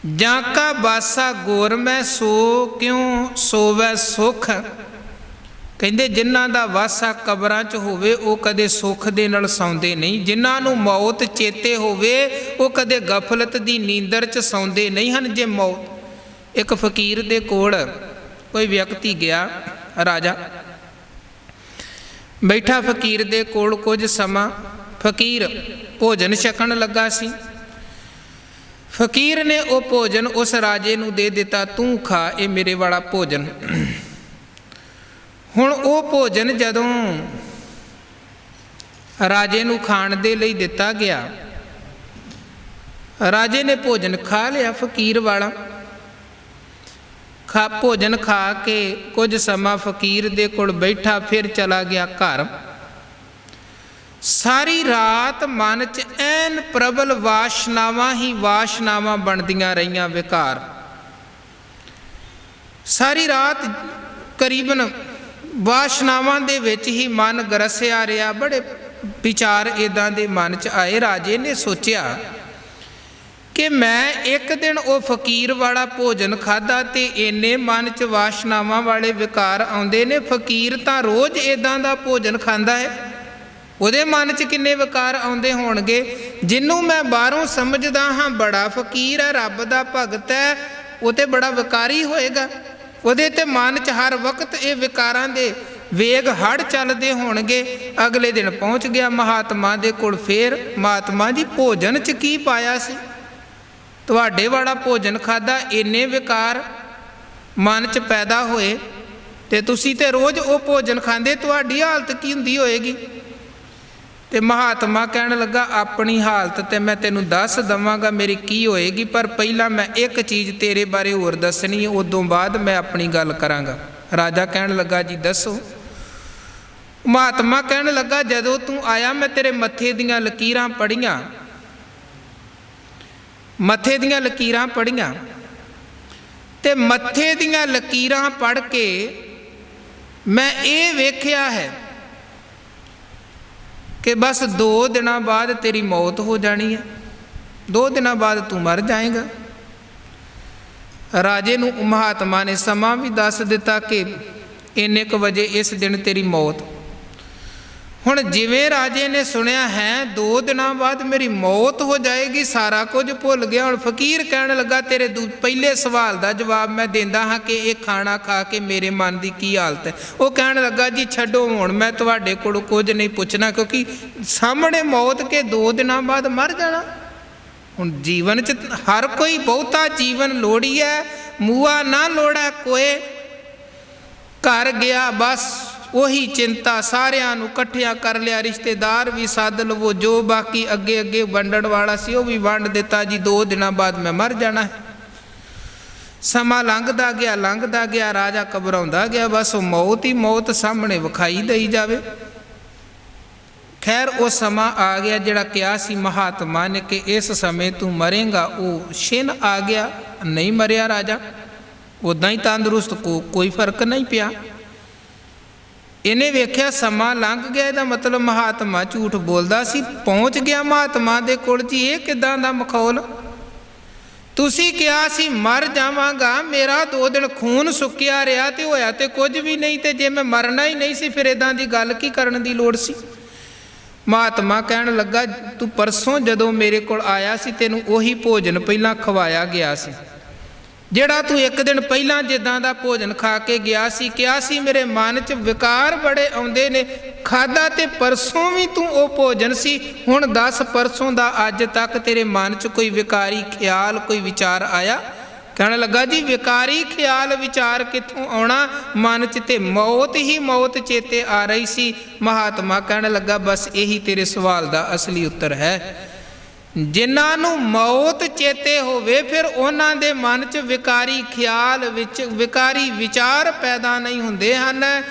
ਜਾਂ ਕਾ ਬਾਸਾ ਗੋਰ ਮੈਂ ਸੋ ਕਿਉਂ ਸੋਵੈ ਸੁਖ। ਕਹਿੰਦੇ ਜਿਨ੍ਹਾਂ ਦਾ ਵਾਸਾ ਕਬਰਾਂ 'ਚ ਹੋਵੇ ਉਹ ਕਦੇ ਸੁੱਖ ਦੇ ਨਾਲ ਸੌਂਦੇ ਨਹੀਂ। ਜਿਨ੍ਹਾਂ ਨੂੰ ਮੌਤ ਚੇਤੇ ਹੋਵੇ ਉਹ ਕਦੇ ਗਫਲਤ ਦੀ ਨੀਂਦਰ 'ਚ ਸੌਂਦੇ ਨਹੀਂ ਹਨ। ਜੇ ਮੌਤ, ਇੱਕ ਫਕੀਰ ਦੇ ਕੋਲ ਕੋਈ ਵਿਅਕਤੀ ਗਿਆ, ਰਾਜਾ ਬੈਠਾ ਫਕੀਰ ਦੇ ਕੋਲ ਕੁਝ ਸਮਾਂ, ਫਕੀਰ ਭੋਜਨ ਛਕਣ ਲੱਗਾ ਸੀ। ਫਕੀਰ ਨੇ ਉਹ ਭੋਜਨ ਉਸ ਰਾਜੇ ਨੂੰ ਦੇ ਦਿੱਤਾ, ਤੂੰ ਖਾ, ਇਹ ਮੇਰੇ ਵਾਲਾ ਭੋਜਨ। ਹੁਣ ਉਹ ਭੋਜਨ ਜਦੋਂ ਰਾਜੇ ਨੂੰ ਖਾਣ ਦੇ ਲਈ ਦਿੱਤਾ ਗਿਆ, ਰਾਜੇ ਨੇ ਭੋਜਨ ਖਾ ਲਿਆ ਫਕੀਰ ਵਾਲਾ। ਭੋਜਨ ਖਾ ਕੇ ਕੁਝ ਸਮਾਂ ਫਕੀਰ ਦੇ ਕੋਲ ਬੈਠਾ, ਫਿਰ ਚਲਾ ਗਿਆ ਘਰ। ਸਾਰੀ ਰਾਤ ਮਨ 'ਚ ਐਨ ਪ੍ਰਬਲ ਵਾਸ਼ਨਾਵਾਂ ਹੀ ਵਾਸ਼ਨਾਵਾਂ ਬਣਦੀਆਂ ਰਹੀਆਂ, ਵਿਕਾਰ। ਸਾਰੀ ਰਾਤ ਕਰੀਬਨ ਵਾਸ਼ਨਾਵਾਂ ਦੇ ਵਿੱਚ ਹੀ ਮਨ ਗਰਸਿਆ ਰਿਹਾ। ਬੜੇ ਵਿਚਾਰ ਇੱਦਾਂ ਦੇ ਮਨ 'ਚ ਆਏ। ਰਾਜੇ ਨੇ ਸੋਚਿਆ ਕਿ ਮੈਂ ਇੱਕ ਦਿਨ ਉਹ ਫਕੀਰ ਵਾਲਾ ਭੋਜਨ ਖਾਧਾ ਤੇ ਇੰਨੇ ਮਨ 'ਚ ਵਾਸ਼ਨਾਵਾਂ ਵਾਲੇ ਵਿਕਾਰ ਆਉਂਦੇ ਨੇ। ਫਕੀਰ ਤਾਂ ਰੋਜ਼ ਇੱਦਾਂ ਦਾ ਭੋਜਨ ਖਾਂਦਾ ਹੈ, ਉਹਦੇ ਮਨ 'ਚ ਕਿੰਨੇ ਵਿਕਾਰ ਆਉਂਦੇ ਹੋਣਗੇ। ਜਿਹਨੂੰ ਮੈਂ ਬਾਹਰੋਂ ਸਮਝਦਾ ਹਾਂ ਬੜਾ ਫਕੀਰ ਹੈ, ਰੱਬ ਦਾ ਭਗਤ ਹੈ, ਉਹ ਤੇ ਬੜਾ ਵਿਕਾਰੀ ਹੋਏਗਾ। ਉਹਦੇ ਤੇ ਮਨ 'ਚ ਹਰ ਵਕਤ ਇਹ ਵਿਕਾਰਾਂ ਦੇ ਵੇਗ ਹੜ ਚੱਲਦੇ ਹੋਣਗੇ। ਅਗਲੇ ਦਿਨ ਪਹੁੰਚ ਗਿਆ ਮਹਾਤਮਾ ਦੇ ਕੋਲ। ਫੇਰ ਮਹਾਤਮਾ ਜੀ, ਭੋਜਨ 'ਚ ਕੀ ਪਾਇਆ ਸੀ? ਤੁਹਾਡੇ ਵਾਲਾ ਭੋਜਨ ਖਾਧਾ, ਇੰਨੇ ਵਿਕਾਰ ਮਨ 'ਚ ਪੈਦਾ ਹੋਏ ਤੇ ਤੁਸੀਂ ਤੇ ਰੋਜ਼ ਉਹ ਭੋਜਨ ਖਾਂਦੇ, ਤੁਹਾਡੀ ਹਾਲਤ ਕੀ ਹੁੰਦੀ ਹੋਏਗੀ? ਤੇ ਮਹਾਤਮਾ ਕਹਿਣ ਲੱਗਾ, ਆਪਣੀ ਹਾਲਤ ਤੇ ਮੈਂ ਤੈਨੂੰ ਦੱਸ ਦਵਾਂਗਾ ਮੇਰੀ ਕੀ ਹੋਏਗੀ, ਪਰ ਪਹਿਲਾਂ ਮੈਂ ਇੱਕ ਚੀਜ਼ ਤੇਰੇ ਬਾਰੇ ਹੋਰ ਦੱਸਣੀ ਹੈ, ਉਦੋਂ ਬਾਅਦ ਮੈਂ ਆਪਣੀ ਗੱਲ ਕਰਾਂਗਾ। ਰਾਜਾ ਕਹਿਣ ਲੱਗਾ, ਜੀ ਦੱਸੋ। ਮਹਾਤਮਾ ਕਹਿਣ ਲੱਗਾ, ਜਦੋਂ ਤੂੰ ਆਇਆ ਮੈਂ ਤੇਰੇ ਮੱਥੇ ਦੀਆਂ ਲਕੀਰਾਂ ਪੜ੍ਹੀਆਂ, ਮੱਥੇ ਦੀਆਂ ਲਕੀਰਾਂ ਪੜ੍ਹੀਆਂ ਤੇ ਮੱਥੇ ਦੀਆਂ ਲਕੀਰਾਂ ਪੜ੍ਹ ਕੇ ਮੈਂ ਇਹ ਵੇਖਿਆ ਹੈ ਕਿ ਬਸ 2 ਦਿਨਾਂ ਬਾਅਦ ਤੇਰੀ ਮੌਤ ਹੋ ਜਾਣੀ ਹੈ, 2 ਦਿਨਾਂ ਬਾਅਦ ਤੂੰ ਮਰ ਜਾਏਗਾ। ਰਾਜੇ ਨੂੰ ਮਹਾਤਮਾ ਨੇ ਸਮਾਂ ਵੀ ਦੱਸ ਦਿੱਤਾ ਕਿ ਇੰਨੇ ਕੁ ਵਜੇ ਇਸ ਦਿਨ ਤੇਰੀ ਮੌਤ। ਹੁਣ ਜਿਵੇਂ ਰਾਜੇ ਨੇ ਸੁਣਿਆ ਹੈ 2 ਦਿਨਾਂ ਬਾਅਦ ਮੇਰੀ ਮੌਤ ਹੋ ਜਾਏਗੀ, ਸਾਰਾ ਕੁਝ ਭੁੱਲ ਗਿਆ। ਹੁਣ ਫਕੀਰ ਕਹਿਣ ਲੱਗਾ, ਤੇਰੇ ਪਹਿਲੇ ਸਵਾਲ ਦਾ ਜਵਾਬ ਮੈਂ ਦਿੰਦਾ ਹਾਂ ਕਿ ਇਹ ਖਾਣਾ ਖਾ ਕੇ ਮੇਰੇ ਮਨ ਦੀ ਕੀ ਹਾਲਤ ਹੈ। ਉਹ ਕਹਿਣ ਲੱਗਾ, ਜੀ ਛੱਡੋ, ਹੁਣ ਮੈਂ ਤੁਹਾਡੇ ਕੋਲੋਂ ਕੁਝ ਨਹੀਂ ਪੁੱਛਣਾ, ਕਿਉਂਕਿ ਸਾਹਮਣੇ ਮੌਤ ਕੇ 2 ਦਿਨਾਂ ਬਾਅਦ ਮਰ ਜਾਣਾ। ਹੁਣ ਜੀਵਨ 'ਚ ਹਰ ਕੋਈ ਬਹੁਤਾ ਜੀਵਨ ਲੋੜੀ ਹੈ, ਮੂਆ ਨਾ ਲੋੜਾ ਕੋਏ। ਘਰ ਗਿਆ, ਬਸ ਉਹੀ ਚਿੰਤਾ, ਸਾਰਿਆਂ ਨੂੰ ਇਕੱਠਿਆਂ ਕਰ ਲਿਆ, ਰਿਸ਼ਤੇਦਾਰ ਵੀ ਸੱਦ ਲਵੋ, ਜੋ ਬਾਕੀ ਅੱਗੇ ਅੱਗੇ ਵੰਡਣ ਵਾਲਾ ਸੀ ਉਹ ਵੀ ਵੰਡ ਦਿੱਤਾ। ਜੀ 2 ਦਿਨਾਂ ਬਾਅਦ ਮੈਂ ਮਰ ਜਾਣਾ ਹੈ। ਸਮਾਂ ਲੰਘਦਾ ਗਿਆ, ਲੰਘਦਾ ਗਿਆ, ਰਾਜਾ ਘਬਰਾਉਂਦਾ ਗਿਆ, ਬਸ ਉਹ ਮੌਤ ਹੀ ਮੌਤ ਸਾਹਮਣੇ ਵਿਖਾਈ ਦੇਈ ਜਾਵੇ। ਖੈਰ ਉਹ ਸਮਾਂ ਆ ਗਿਆ ਜਿਹੜਾ ਕਿਹਾ ਸੀ ਮਹਾਤਮਾ ਨੇ ਕਿ ਇਸ ਸਮੇਂ ਤੂੰ ਮਰੇਂਗਾ, ਉਹ ਛਿਨ ਆ ਗਿਆ। ਨਹੀਂ ਮਰਿਆ ਰਾਜਾ, ਉੱਦਾਂ ਹੀ ਤੰਦਰੁਸਤ, ਕੋਈ ਫਰਕ ਨਹੀਂ ਪਿਆ। ਇਹਨੇ ਵੇਖਿਆ ਸਮਾਂ ਲੰਘ ਗਿਆ, ਇਹਦਾ ਮਤਲਬ ਮਹਾਤਮਾ ਝੂਠ ਬੋਲਦਾ ਸੀ। ਪਹੁੰਚ ਗਿਆ ਮਹਾਤਮਾ ਦੇ ਕੋਲ ਜੀ, ਇਹ ਕਿੱਦਾਂ ਦਾ ਮਖੌਲ? ਤੁਸੀਂ ਕਿਹਾ ਸੀ ਮਰ ਜਾਵਾਂਗਾ, ਮੇਰਾ 2 ਦਿਨ ਖੂਨ ਸੁੱਕਿਆ ਰਿਹਾ ਤੇ ਹੋਇਆ ਤੇ ਕੁਝ ਵੀ ਨਹੀਂ, ਤੇ ਜੇ ਮੈਂ ਮਰਨਾ ਹੀ ਨਹੀਂ ਸੀ ਫਿਰ ਇੱਦਾਂ ਦੀ ਗੱਲ ਕੀ ਕਰਨ ਦੀ ਲੋੜ ਸੀ? ਮਹਾਤਮਾ ਕਹਿਣ ਲੱਗਾ, ਤੂੰ ਪਰਸੋਂ ਜਦੋਂ ਮੇਰੇ ਕੋਲ ਆਇਆ ਸੀ ਤੈਨੂੰ ਉਹੀ ਭੋਜਨ ਪਹਿਲਾਂ ਖਵਾਇਆ ਗਿਆ ਸੀ ਜਿਹੜਾ ਤੂੰ 1 ਦਿਨ ਪਹਿਲਾਂ ਜਿੱਦਾਂ ਦਾ ਭੋਜਨ ਖਾ ਕੇ ਗਿਆ ਸੀ। ਕਿਹਾ ਸੀ ਮੇਰੇ ਮਨ 'ਚ ਵਿਕਾਰ ਬੜੇ ਆਉਂਦੇ ਨੇ, ਖਾਧਾ ਤੇ ਪਰਸੋਂ ਵੀ ਤੂੰ ਉਹ ਭੋਜਨ ਸੀ। ਹੁਣ ਦੱਸ, ਪਰਸੋਂ ਦਾ ਅੱਜ ਤੱਕ ਤੇਰੇ ਮਨ 'ਚ ਕੋਈ ਵਿਕਾਰੀ ਖਿਆਲ, ਕੋਈ ਵਿਚਾਰ ਆਇਆ? ਕਹਿਣ ਲੱਗਾ ਜੀ ਵਿਕਾਰੀ ਖਿਆਲ ਵਿਚਾਰ ਕਿੱਥੋਂ ਆਉਣਾ, ਮਨ 'ਚ ਤੇ ਮੌਤ ਹੀ ਮੌਤ ਚੇਤੇ ਆ ਰਹੀ ਸੀ। ਮਹਾਤਮਾ ਕਹਿਣ ਲੱਗਾ, ਬਸ ਇਹੀ ਤੇਰੇ ਸਵਾਲ ਦਾ ਅਸਲੀ ਉੱਤਰ ਹੈ। ਜਿਨ੍ਹਾਂ ਨੂੰ ਮੌਤ ਚੇਤੇ ਹੋਵੇ ਫਿਰ ਉਹਨਾਂ ਦੇ ਮਨ 'ਚ ਵਿਕਾਰੀ ਖਿਆਲ ਵਿੱਚ ਵਿਕਾਰੀ ਵਿਚਾਰ ਪੈਦਾ ਨਹੀਂ ਹੁੰਦੇ ਹਨ।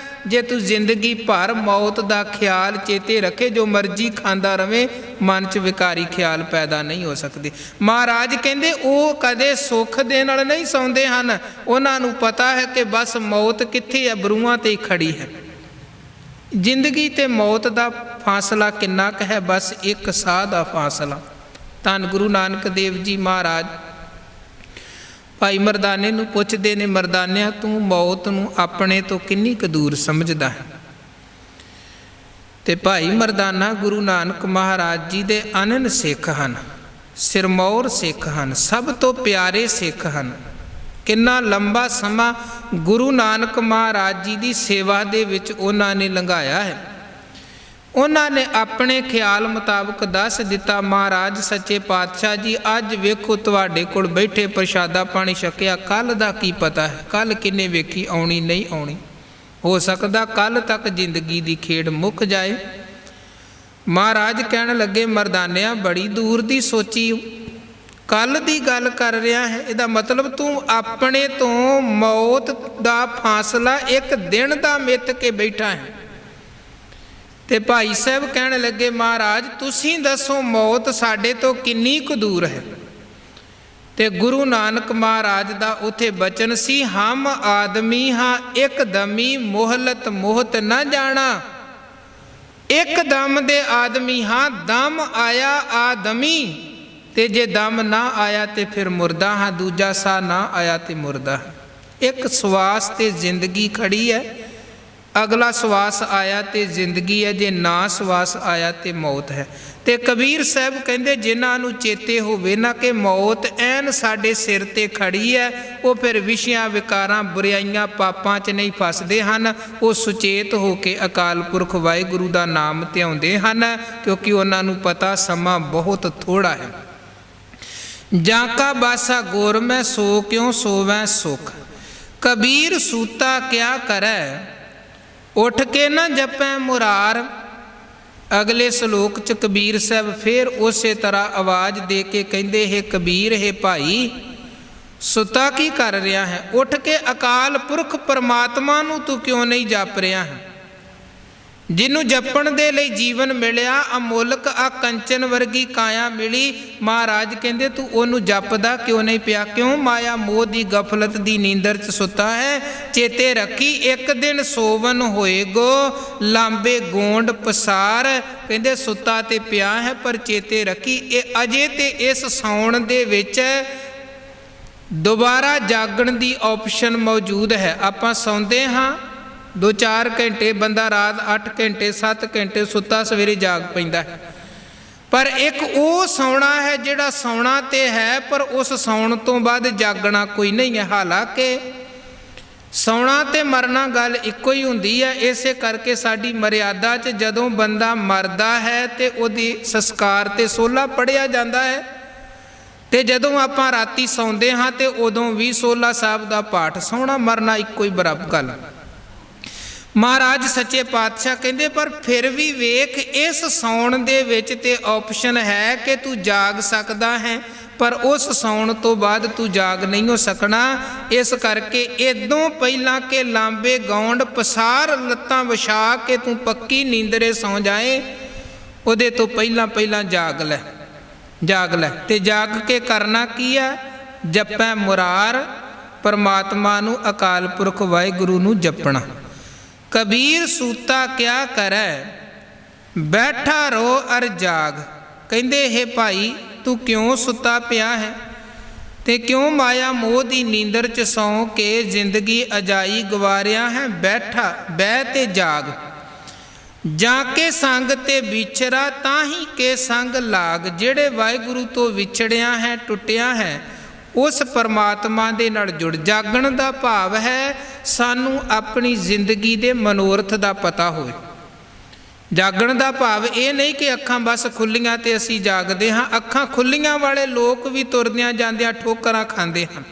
ਜੇ ਤੂੰ ਜ਼ਿੰਦਗੀ ਭਰ ਮੌਤ ਦਾ ਖਿਆਲ ਚੇਤੇ ਰੱਖੇ, ਜੋ ਮਰਜ਼ੀ ਖਾਂਦਾ ਰਵੇਂ, ਮਨ 'ਚ ਵਿਕਾਰੀ ਖਿਆਲ ਪੈਦਾ ਨਹੀਂ ਹੋ ਸਕਦੇ। ਮਹਾਰਾਜ ਕਹਿੰਦੇ ਉਹ ਕਦੇ ਸੁੱਖ ਦੇ ਨਾਲ ਨਹੀਂ ਸੌਂਦੇ ਹਨ, ਉਹਨਾਂ ਨੂੰ ਪਤਾ ਹੈ ਕਿ ਬਸ ਮੌਤ ਕਿੱਥੇ ਹੈ, ਬਰੂਹਾਂ 'ਤੇ ਹੀ ਖੜੀ ਹੈ। ਜ਼ਿੰਦਗੀ ਤੇ ਮੌਤ ਦਾ ਫਾਸਲਾ ਕਿੰਨਾ ਕੁ ਹੈ? ਬਸ 1 ਸਾਹ ਦਾ ਫਾਸਲਾ। ਧੰਨ ਗੁਰੂ ਨਾਨਕ ਦੇਵ ਜੀ ਮਹਾਰਾਜ ਭਾਈ ਮਰਦਾਨੇ ਨੂੰ ਪੁੱਛਦੇ ਨੇ, ਮਰਦਾਨਿਆ ਤੂੰ ਮੌਤ ਨੂੰ ਆਪਣੇ ਤੋਂ ਕਿੰਨੀ ਕੁ ਦੂਰ ਸਮਝਦਾ ਹੈ? ਤੇ ਭਾਈ ਮਰਦਾਨਾ ਗੁਰੂ ਨਾਨਕ ਮਹਾਰਾਜ ਜੀ ਦੇ ਅਨੰਨ ਸਿੱਖ ਹਨ, ਸਿਰਮੌਰ ਸਿੱਖ ਹਨ, ਸਭ ਤੋਂ ਪਿਆਰੇ ਸਿੱਖ ਹਨ। ਕਿੰਨਾ ਲੰਬਾ ਸਮਾਂ ਗੁਰੂ ਨਾਨਕ ਮਹਾਰਾਜ ਜੀ ਦੀ ਸੇਵਾ ਦੇ ਵਿੱਚ ਉਹਨਾਂ ਨੇ ਲੰਘਾਇਆ ਹੈ। ਉਹਨਾਂ ਨੇ ਆਪਣੇ ਖਿਆਲ ਮੁਤਾਬਕ ਦੱਸ ਦਿੱਤਾ, ਮਹਾਰਾਜ ਸੱਚੇ ਪਾਤਸ਼ਾਹ ਜੀ ਅੱਜ ਵੇਖੋ ਤੁਹਾਡੇ ਕੋਲ ਬੈਠੇ ਪ੍ਰਸ਼ਾਦਾ ਪਾਣੀ ਛਕਿਆ, ਕੱਲ੍ਹ ਦਾ ਕੀ ਪਤਾ ਹੈ, ਕੱਲ੍ਹ ਕਿੰਨੇ ਵੇਖੀ ਆਉਣੀ ਨਹੀਂ ਆਉਣੀ, ਹੋ ਸਕਦਾ ਕੱਲ੍ਹ ਤੱਕ ਜ਼ਿੰਦਗੀ ਦੀ ਖੇਡ ਮੁੱਕ ਜਾਏ। ਮਹਾਰਾਜ ਕਹਿਣ ਲੱਗੇ, ਮਰਦਾਨਿਆਂ ਬੜੀ ਦੂਰ ਦੀ ਸੋਚੀ, ਕੱਲ੍ਹ ਦੀ ਗੱਲ ਕਰ ਰਿਹਾ ਹੈ, ਇਹਦਾ ਮਤਲਬ ਤੂੰ ਆਪਣੇ ਤੋਂ ਮੌਤ ਦਾ ਫਾਸਲਾ 1 ਦਿਨ ਦਾ ਮਿੱਥ ਕੇ ਬੈਠਾ ਹੈ। ਤੇ ਭਾਈ ਸਾਹਿਬ ਕਹਿਣ ਲੱਗੇ, ਮਹਾਰਾਜ ਤੁਸੀਂ ਦੱਸੋ ਮੌਤ ਸਾਡੇ ਤੋਂ ਕਿੰਨੀ ਕੁ ਦੂਰ ਹੈ? ਤੇ ਗੁਰੂ ਨਾਨਕ ਮਹਾਰਾਜ ਦਾ ਉੱਥੇ ਬਚਨ ਸੀ, ਹਮ ਆਦਮੀ ਹਾਂ ਇੱਕ ਦਮੀ ਮੁਹਲਤ ਮੋਹਤ ਨਾ ਜਾਣਾ। ਇੱਕ ਦਮ ਦੇ ਆਦਮੀ ਹਾਂ, ਦਮ ਆਇਆ ਆਦਮੀ, ਤੇ ਜੇ ਦਮ ਨਾ ਆਇਆ ਤੇ ਫਿਰ ਮੁਰਦਾ ਹਾਂ, ਦੂਜਾ ਸਾਹ ਨਾ ਆਇਆ ਤੇ ਮੁਰਦਾ। ਇੱਕ ਸਵਾਸ ਤੇ ਜ਼ਿੰਦਗੀ ਖੜੀ ਹੈ, ਅਗਲਾ ਸਵਾਸ ਆਇਆ ਤੇ ਜ਼ਿੰਦਗੀ ਹੈ, ਜੇ ਨਾ ਸਵਾਸ ਆਇਆ ਤੇ ਮੌਤ ਹੈ। ਤੇ ਕਬੀਰ ਸਾਹਿਬ ਕਹਿੰਦੇ, ਜਿਨ੍ਹਾਂ ਨੂੰ ਚੇਤੇ ਹੋਵੇ ਨਾ ਕਿ ਮੌਤ ਐਨ ਸਾਡੇ ਸਿਰ ਤੇ ਖੜੀ ਹੈ, ਉਹ ਫਿਰ ਵਿਸ਼ਿਆਂ ਵਿਕਾਰਾਂ ਬੁਰਾਈਆਂ ਪਾਪਾਂ 'ਚ ਨਹੀਂ ਫਸਦੇ ਹਨ। ਉਹ ਸੁਚੇਤ ਹੋ ਕੇ ਅਕਾਲ ਪੁਰਖ ਵਾਹਿਗੁਰੂ ਦਾ ਨਾਮ ਧਿਆਉਂਦੇ ਹਨ, ਕਿਉਂਕਿ ਉਹਨਾਂ ਨੂੰ ਪਤਾ ਸਮਾਂ ਬਹੁਤ ਥੋੜ੍ਹਾ ਹੈ। ਜਾਂ ਕਾ ਬਾਸਾ ਗੁਰ ਮੈਂ ਸੋ ਕਿਉਂ ਸੋਵੈ ਸੁਖ, ਕਬੀਰ ਸੂਤਾ ਕਿਆ ਕਰੈ, ਉੱਠ ਕੇ ਨਾ ਜਪੈ ਮੁਰਾਰ। ਅਗਲੇ ਸਲੋਕ 'ਚ ਕਬੀਰ ਸਾਹਿਬ ਫਿਰ ਉਸੇ ਤਰ੍ਹਾਂ ਆਵਾਜ਼ ਦੇ ਕੇ ਕਹਿੰਦੇ, ਹੈ ਕਬੀਰ ਹੈ ਭਾਈ, ਸੁੱਤਾ ਕੀ ਕਰ ਰਿਹਾ ਹੈ? ਉੱਠ ਕੇ ਅਕਾਲ ਪੁਰਖ ਪਰਮਾਤਮਾ ਨੂੰ ਤੂੰ ਕਿਉਂ ਨਹੀਂ ਜਪ ਰਿਹਾ ਹੈ? ਜਿਹਨੂੰ ਜਪਣ ਦੇ ਲਈ ਜੀਵਨ ਮਿਲਿਆ, ਅਮੋਲਕ ਆ ਕੰਚਨ ਵਰਗੀ ਕਾਇਆ ਮਿਲੀ, ਮਹਾਰਾਜ ਕਹਿੰਦੇ ਤੂੰ ਉਹਨੂੰ ਜਪਦਾ ਕਿਉਂ ਨਹੀਂ ਪਿਆ? ਕਿਉਂ ਮਾਇਆ ਮੋਹ ਦੀ ਗਫਲਤ ਦੀ ਨੀਂਦਰ 'ਚ ਸੁੱਤਾ ਹੈ? ਚੇਤੇ ਰੱਖੀ ਇੱਕ ਦਿਨ ਸੋਵਨ ਹੋਏਗੋ, ਲਾਂਬੇ ਗੋਂਡ ਪਸਾਰ। ਕਹਿੰਦੇ ਸੁੱਤਾ ਤੇ ਪਿਆ ਹੈ, ਪਰ ਚੇਤੇ ਰੱਖੀ ਇਹ ਅਜੇ ਤੇ ਇਸ ਸੌਣ ਦੇ ਵਿੱਚ ਦੁਬਾਰਾ ਜਾਗਣ ਦੀ ਆਪਸ਼ਨ ਮੌਜੂਦ ਹੈ। ਆਪਾਂ ਸੌਂਦੇ ਹਾਂ 2-4 ਘੰਟੇ, ਬੰਦਾ ਰਾਤ 8 ਘੰਟੇ 7 ਘੰਟੇ ਸੁੱਤਾ, ਸਵੇਰੇ ਜਾਗ ਪੈਂਦਾ ਹੈ। ਪਰ ਇੱਕ ਉਹ ਸੌਣਾ ਹੈ ਜਿਹੜਾ ਸੌਣਾ ਤੇ ਹੈ, ਪਰ ਉਸ ਸੌਣ ਤੋਂ ਬਾਅਦ ਜਾਗਣਾ ਕੋਈ ਨਹੀਂ ਹੈ। ਹਾਲਾਂਕਿ ਸੌਣਾ ਤੇ ਮਰਨਾ ਗੱਲ ਇੱਕੋ ਹੀ ਹੁੰਦੀ ਹੈ। ਇਸੇ ਕਰਕੇ ਸਾਡੀ ਮਰਿਆਦਾ 'ਚ ਜਦੋਂ ਬੰਦਾ ਮਰਦਾ ਹੈ ਤੇ ਉਹਦੀ ਸੰਸਕਾਰ ਤੇ ਸੋਲਾ ਪੜ੍ਹਿਆ ਜਾਂਦਾ ਹੈ, ਤੇ ਜਦੋਂ ਆਪਾਂ ਰਾਤੀ ਸੌਂਦੇ ਹਾਂ ਤੇ ਉਦੋਂ ਵੀ ਸੋਲਾ ਸਾਹਿਬ ਦਾ ਪਾਠ। ਸੌਣਾ ਮਰਨਾ ਇੱਕੋ ਹੀ ਬਰਾਬਰ ਗੱਲ। ਮਹਾਰਾਜ ਸੱਚੇ ਪਾਤਸ਼ਾਹ ਕਹਿੰਦੇ, ਪਰ ਫਿਰ ਵੀ ਵੇਖ ਇਸ ਸੌਣ ਦੇ ਵਿੱਚ ਤੇ ਆਪਸ਼ਨ ਹੈ ਕਿ ਤੂੰ ਜਾਗ ਸਕਦਾ ਹੈ, ਪਰ ਉਸ ਸੌਣ ਤੋਂ ਬਾਅਦ ਤੂੰ ਜਾਗ ਨਹੀਂ ਹੋ ਸਕਣਾ। ਇਸ ਕਰਕੇ ਇਦੋਂ ਪਹਿਲਾਂ ਕਿ ਲਾਂਬੇ ਗੌਂਡ ਪਸਾਰ ਲੱਤਾਂ ਵਿਛਾ ਕੇ ਤੂੰ ਪੱਕੀ ਨੀਂਦਰੇ ਸੌਂ ਜਾਏ, ਉਹਦੇ ਤੋਂ ਪਹਿਲਾਂ ਜਾਗ ਲੈ, ਜਾਗ ਲੈ। ਤੇ ਜਾਗ ਕੇ ਕਰਨਾ ਕੀ ਹੈ? ਜਪੈ ਮੁਰਾਰ, ਪਰਮਾਤਮਾ ਨੂੰ, ਅਕਾਲ ਪੁਰਖ ਵਾਹਿਗੁਰੂ ਨੂੰ ਜਪਣਾ। कबीर सूता क्या करे, बैठा रो अर जाग। कहंदे हे भाई तू क्यों सुता पिया है, ते क्यों माया मोह दी नींदर च सौ के जिंदगी अजाई गवारिया है। बैठा बह ते जाग, जाके संग ते विछरा ताही के संग लाग। जेड़े वाहिगुरु तो विछड़िया है टुटिया है उस परमात्मा दे नाल जुड़। जागण दा भाव है सानू अपनी जिंदगी दे मनोरथ दा पता होए। जागण दा भाव ये नहीं कि अखां बस खुल्लियां ते असी जागदे हाँ। अखां खुल्लियां वाले लोग भी तुरदियां जांदियां ठोकरां खांदे हन।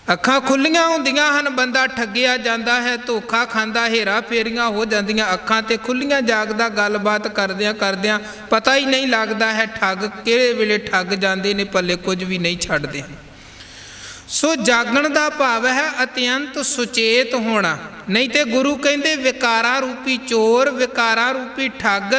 अखां खुल्लियां हुंदियां हन, बंदा ठगिया जांदा है, धोखा खांदा, हेरा फेरियां हो जांदियां। अखां ते खुल्लियां जागदा गलबात करदियां करदियां पता ही नहीं लगदा है ठग किहड़े वेले ठग जांदे ने, पल्ले कुछ भी नहीं छड्डदे। सो जागण दा भाव है अत्यंत सुचेत होना। नहीं तो गुरु कहंदे विकारा रूपी चोर, विकारा रूपी ठग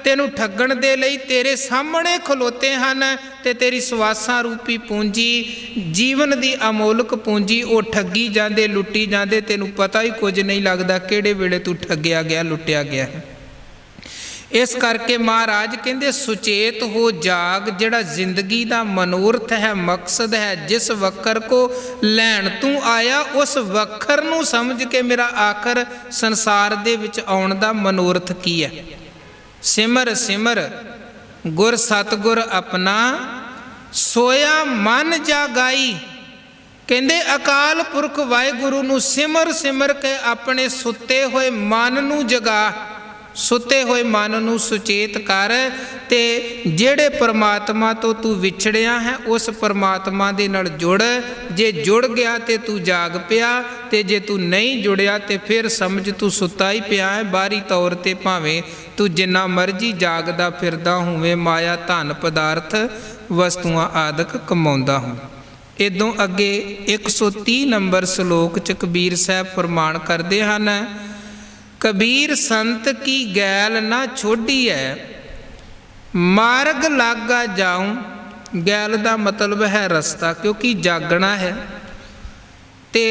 तेनू ठगण दे लई तेरे सामने खलोते हन, ते तेरी सवासां रूपी पूंजी जीवन दी अमोलक पूंजी वो ठगी जांदे लुट्टी जांदे। तेनू पता ही कुछ नहीं लगदा किहड़े वेले तू ठगिया गया लुटिया गया है। इस करके महाराज कहंदे सुचेत हो जाग। जिहड़ा जिंदगी का मनोरथ है, मकसद है, जिस वक्र को लैण तू आया उस वक्र नू समझ के मेरा आखिर संसार दे विच आउण दा मनोरथ की है। सिमर सिमर गुर सतगुर अपना, सोया मन जागाई। कहंदे अकाल पुरख वाहिगुरु नू सिमर सिमर के अपने सुते हुए मन नू जगा। सुते हुए मन नू सुचेत कर, ते जेड़े परमात्मा तो तू विछड़िया है उस परमात्मा दे नाल जुड़। जे जुड़ गया ते तू जाग पिया, ते जे तू नहीं जुड़िया ते फिर समझ तू सुता ही पिया है। बाहरी तौर ते भावें तू जिन्ना मर्जी जागदा फिरदा होवे, माया धन पदार्थ वस्तुआं आदਿਕ कमाउंदा हो। इदों अगे 130 नंबर श्लोक च कबीर साहब फरमान करते हैं, कबीर संत की गैल ना छोड़ी है, मार्ग लागा जाऊं। गैल का मतलब है रास्ता, क्योंकि जागना है ते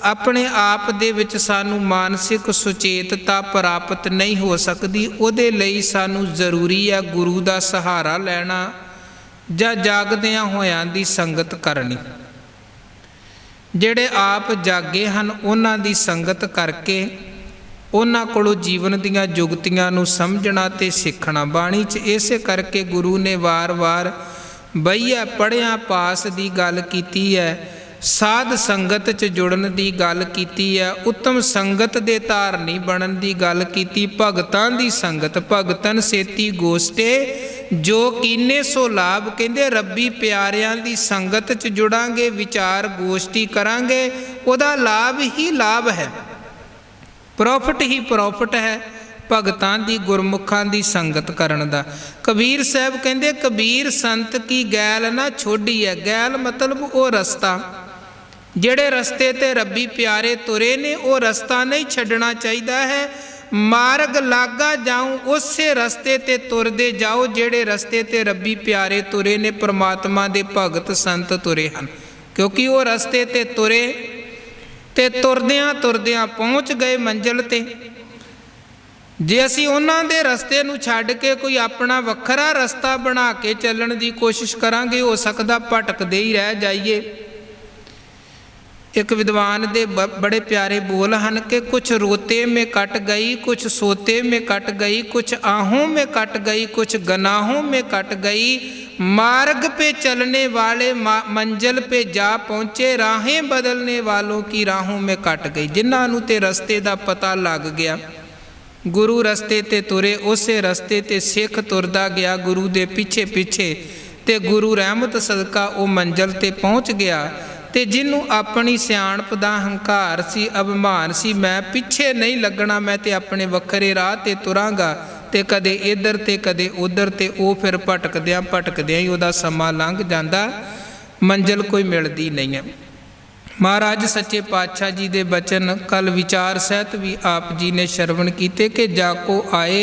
अपने आप दे विच सानू मानसिक सुचेतता प्राप्त नहीं हो सकती। उहदे लई सानू जरूरी है गुरु का सहारा लेना जां जागदियां होयां दी संगत करनी। जेड़े आप जागे हन उन्हां दी संगत करके उन्हां कोलों जीवन दीयां जुगतियां नूं समझना ते सीखना। बाणी च इसे करके गुरु ने वार वार बईया पढ़िया पास दी गल कीती है, साध संगत च जुड़न दी गल कीती है, उत्तम संगत दे धारनी बनन दी गल कीती, भगतां दी संगत। भगतन सेती गोष्टे जो कीने सो लाभ। कहंदे रब्बी प्यारियां दी संगत च जुड़ांगे, विचार गोष्ठी करांगे, उहदा लाभ ही लाभ है, प्रॉफिट ही प्रॉफिट है भगतां दी गुरमुखां दी संगत करन दा। कबीर साहब कहंदे कबीर संत की गैल ना छोड़ी है। गैल मतलब वो रस्ता, जेड़े रस्ते ते रब्बी प्यारे तुरे ने वो रस्ता नहीं छड्डना चाहिदा है। मार्ग लागा जाऊं, उसे रस्ते ते तुरदे जाओ जेड़े रस्ते ते रब्बी प्यारे तुरे ने, परमात्मा दे भगत संत तुरे हन। क्योंकि वो रस्ते ते तुरे ते तुरदियां तुरदियां पहुँच गए मंजिल ते। जे असी उन्हां दे रस्ते नूं छड्ड के कोई अपना वखरा रस्ता बना के चलण दी कोशिश करांगे, हो सकदा भटकदे ही रह जाइए। एक विद्वान दे बड़े प्यारे बोल हन कि कुछ रोते में कट गई, कुछ सोते में कट गई, कुछ आहों में कट गई, कुछ गनाहों में कट गई। मार्ग पे चलने वाले मंजिल पे जा पहुँचे, राहें बदलने वालों की राहों में कट गई। जिन्हां नूं ते रस्ते दा पता लग गया, गुरु रस्ते ते तुरे, उसे रस्ते ते सिख तुरदा गया गुरु दे पिछे पिछे, ते गुरु रहमत सदका वो मंजिल ते पहुँच गया। ते जिन्हों अपनी सियाणप दा हंकार सी, अभिमान सी, मैं पिछे नहीं लगना, मैं ते अपने वखरे राह ते तुरांगा, ते कदे इधर ते कदे उधर, ते वो फिर भटकदियां ही उहदा समा लंघ जांदा, मंजिल कोई मिलदी नहीं है। महाराज सच्चे पातशाह जी दे बचन कल विचार सहित भी आप जी ने श्रवण कीते कि जाको आए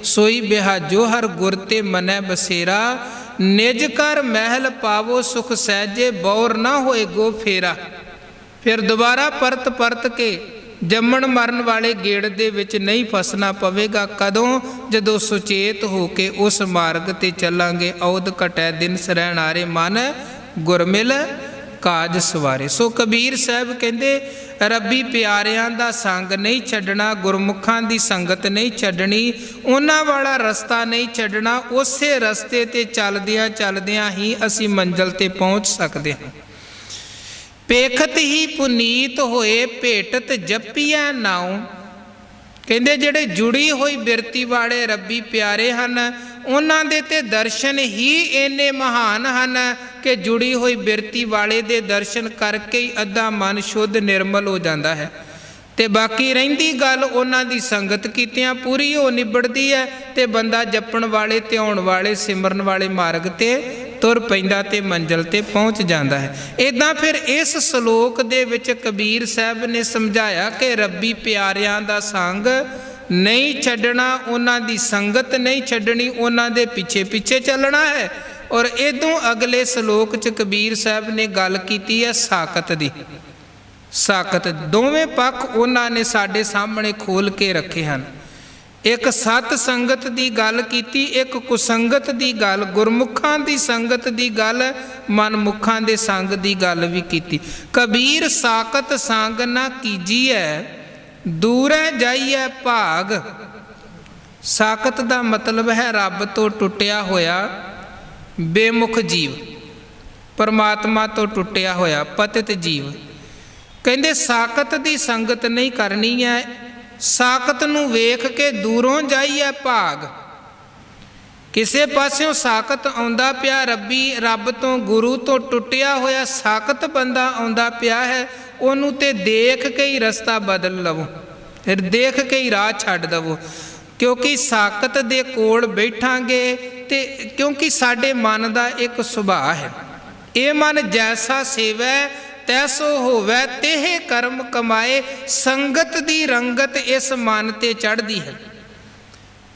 सोई बिहा जो हर गुर ते मनै बसेरा, निज कर महल पावो सुख सहजे, बौर ना होए गो फेरा। फिर दोबारा परत परत के ਜੰਮਣ ਮਰਨ ਵਾਲੇ ਗੇੜ ਦੇ ਵਿੱਚ ਨਹੀਂ ਫਸਣਾ ਪਵੇਗਾ। ਕਦੋਂ? ਜਦੋਂ ਸੁਚੇਤ ਹੋ ਕੇ ਉਸ ਮਾਰਗ 'ਤੇ ਚੱਲਾਂਗੇ। ਔਦ ਘਟੈ ਦਿਨ ਸਰੈਣ ਆਰੇ, ਮਨ ਗੁਰਮਿਲ ਕਾਜ ਸਵਾਰੇ। ਸੋ ਕਬੀਰ ਸਾਹਿਬ ਕਹਿੰਦੇ ਰੱਬੀ ਪਿਆਰਿਆਂ ਦਾ ਸੰਗ ਨਹੀਂ ਛੱਡਣਾ, ਗੁਰਮੁਖਾਂ ਦੀ ਸੰਗਤ ਨਹੀਂ ਛੱਡਣੀ, ਉਹਨਾਂ ਵਾਲਾ ਰਸਤਾ ਨਹੀਂ ਛੱਡਣਾ। ਉਸੇ ਰਸਤੇ 'ਤੇ ਚੱਲਦਿਆਂ ਚੱਲਦਿਆਂ ਹੀ ਅਸੀਂ ਮੰਜ਼ਿਲ 'ਤੇ ਪਹੁੰਚ ਸਕਦੇ ਹਾਂ। ਪੇਖਤ ਹੀ ਪੁਨੀਤ ਹੋਏ ਭੇਟਤ ਜਪੀਐ ਨਾਉ। ਕਹਿੰਦੇ ਜਿਹੜੇ ਜੁੜੀ ਹੋਈ ਬਿਰਤੀ ਵਾਲੇ ਰੱਬੀ ਪਿਆਰੇ ਹਨ, ਉਹਨਾਂ ਦੇ ਤੇ ਦਰਸ਼ਨ ਹੀ ਇੰਨੇ ਮਹਾਨ ਹਨ ਕਿ ਜੁੜੀ ਹੋਈ ਬਿਰਤੀ ਵਾਲੇ ਦੇ ਦਰਸ਼ਨ ਕਰਕੇ ਹੀ ਅੱਧਾ ਮਨ ਸ਼ੁੱਧ ਨਿਰਮਲ ਹੋ ਜਾਂਦਾ ਹੈ। ਤੇ ਬਾਕੀ ਰਹਿੰਦੀ ਗੱਲ ਉਹਨਾਂ ਦੀ ਸੰਗਤ ਕੀਤਿਆਂ ਪੂਰੀ ਹੋ ਨਿਬੜਦੀ ਹੈ, ਤੇ ਬੰਦਾ ਜਪਣ ਵਾਲੇ, ਧਿਆਉਣ ਵਾਲੇ, ਸਿਮਰਨ ਵਾਲੇ ਮਾਰਗ 'ਤੇ ਤੁਰ ਪੈਂਦਾ ਤੇ ਮੰਜ਼ਿਲ 'ਤੇ ਪਹੁੰਚ ਜਾਂਦਾ ਹੈ। ਇੱਦਾਂ ਫਿਰ ਇਸ ਸ਼ਲੋਕ ਦੇ ਵਿੱਚ ਕਬੀਰ ਸਾਹਿਬ ਨੇ ਸਮਝਾਇਆ ਕਿ ਰੱਬੀ ਪਿਆਰਿਆਂ ਦਾ ਸੰਗ ਨਹੀਂ ਛੱਡਣਾ, ਉਹਨਾਂ ਦੀ ਸੰਗਤ ਨਹੀਂ ਛੱਡਣੀ, ਉਹਨਾਂ ਦੇ ਪਿੱਛੇ ਪਿੱਛੇ ਚੱਲਣਾ ਹੈ। ਔਰ ਇਦੋਂ ਅਗਲੇ ਸ਼ਲੋਕ 'ਚ ਕਬੀਰ ਸਾਹਿਬ ਨੇ ਗੱਲ ਕੀਤੀ ਹੈ ਸਾਕਤ ਦੀ। ਸਾਕਤ ਦੋਵੇਂ ਪੱਖ ਉਹਨਾਂ ਨੇ ਸਾਡੇ ਸਾਹਮਣੇ ਖੋਲ ਕੇ ਰੱਖੇ ਹਨ। ਇੱਕ ਸਤ ਸੰਗਤ ਦੀ ਗੱਲ ਕੀਤੀ, ਇੱਕ ਕੁਸੰਗਤ ਦੀ ਗੱਲ, ਗੁਰਮੁਖਾਂ ਦੀ ਸੰਗਤ ਦੀ ਗੱਲ, ਮਨਮੁਖਾਂ ਦੇ ਸੰਗ ਦੀ ਗੱਲ ਵੀ ਕੀਤੀ। ਕਬੀਰ ਸਾਕਤ ਸੰਗ ਨਾ ਕੀਜੀਐ, ਦੂਰੈ ਜਾਈਐ ਭਾਗ। ਸਾਕਤ ਦਾ ਮਤਲਬ ਹੈ ਰੱਬ ਤੋਂ ਟੁੱਟਿਆ ਹੋਇਆ ਬੇਮੁਖ ਜੀਵ, ਪਰਮਾਤਮਾ ਤੋਂ ਟੁੱਟਿਆ ਹੋਇਆ ਪਤਿਤ ਜੀਵ। ਕਹਿੰਦੇ ਸਾਕਤ ਦੀ ਸੰਗਤ ਨਹੀਂ ਕਰਨੀ ਹੈ, ਸਾਕਤ ਨੂੰ ਵੇਖ ਕੇ ਦੂਰੋਂ ਜਾਈਏ ਭਾਗ। ਕਿਸੇ ਪਾਸਿਓਂ ਸਾਕਤ ਆਉਂਦਾ ਪਿਆ, ਰੱਬ ਤੋਂ, ਗੁਰੂ ਤੋਂ ਟੁੱਟਿਆ ਹੋਇਆ ਸਾਕਤ ਬੰਦਾ ਆਉਂਦਾ ਪਿਆ ਹੈ, ਉਹਨੂੰ ਤੇ ਦੇਖ ਕੇ ਹੀ ਰਸਤਾ ਬਦਲ ਲਵੋ, ਫਿਰ ਦੇਖ ਕੇ ਹੀ ਰਾਹ ਛੱਡ ਦਵੋ। ਕਿਉਂਕਿ ਸਾਕਤ ਦੇ ਕੋਲ ਬੈਠਾਂਗੇ ਤੇ ਕਿਉਂਕਿ ਸਾਡੇ ਮਨ ਦਾ ਇੱਕ ਸੁਭਾਅ ਹੈ, ਇਹ ਮਨ ਜੈਸਾ ਸੇਵੈ ਤੈਸੋ ਹੋਵੈ, ਤੇਹ ਕਰਮ ਕਮਾਏ। ਸੰਗਤ ਦੀ ਰੰਗਤ ਇਸ ਮਨ ਤੇ ਚੜ੍ਹਦੀ ਹੈ।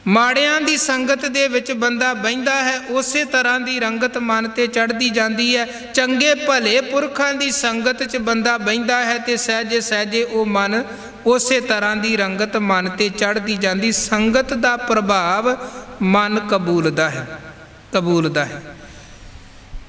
ਮਾੜਿਆਂ ਦੀ ਸੰਗਤ ਦੇ ਵਿੱਚ ਬੰਦਾ ਬਹਿੰਦਾ ਹੈ, ਉਸੇ ਤਰ੍ਹਾਂ ਦੀ ਰੰਗਤ ਮਨ ਤੇ ਚੜ੍ਹਦੀ ਜਾਂਦੀ ਹੈ। ਚੰਗੇ ਭਲੇ ਪੁਰਖਾਂ ਦੀ ਸੰਗਤ 'ਚ ਬੰਦਾ ਬਹਿੰਦਾ ਹੈ ਤੇ ਸਹਿਜੇ ਸਹਿਜੇ ਉਹ ਮਨ ਉਸੇ ਤਰ੍ਹਾਂ ਦੀ ਰੰਗਤ ਮਨ ਤੇ ਚੜ੍ਹਦੀ ਜਾਂਦੀ। ਸੰਗਤ ਦਾ ਪ੍ਰਭਾਵ ਮਨ ਕਬੂਲਦਾ ਹੈ, ਕਬੂਲਦਾ ਹੈ।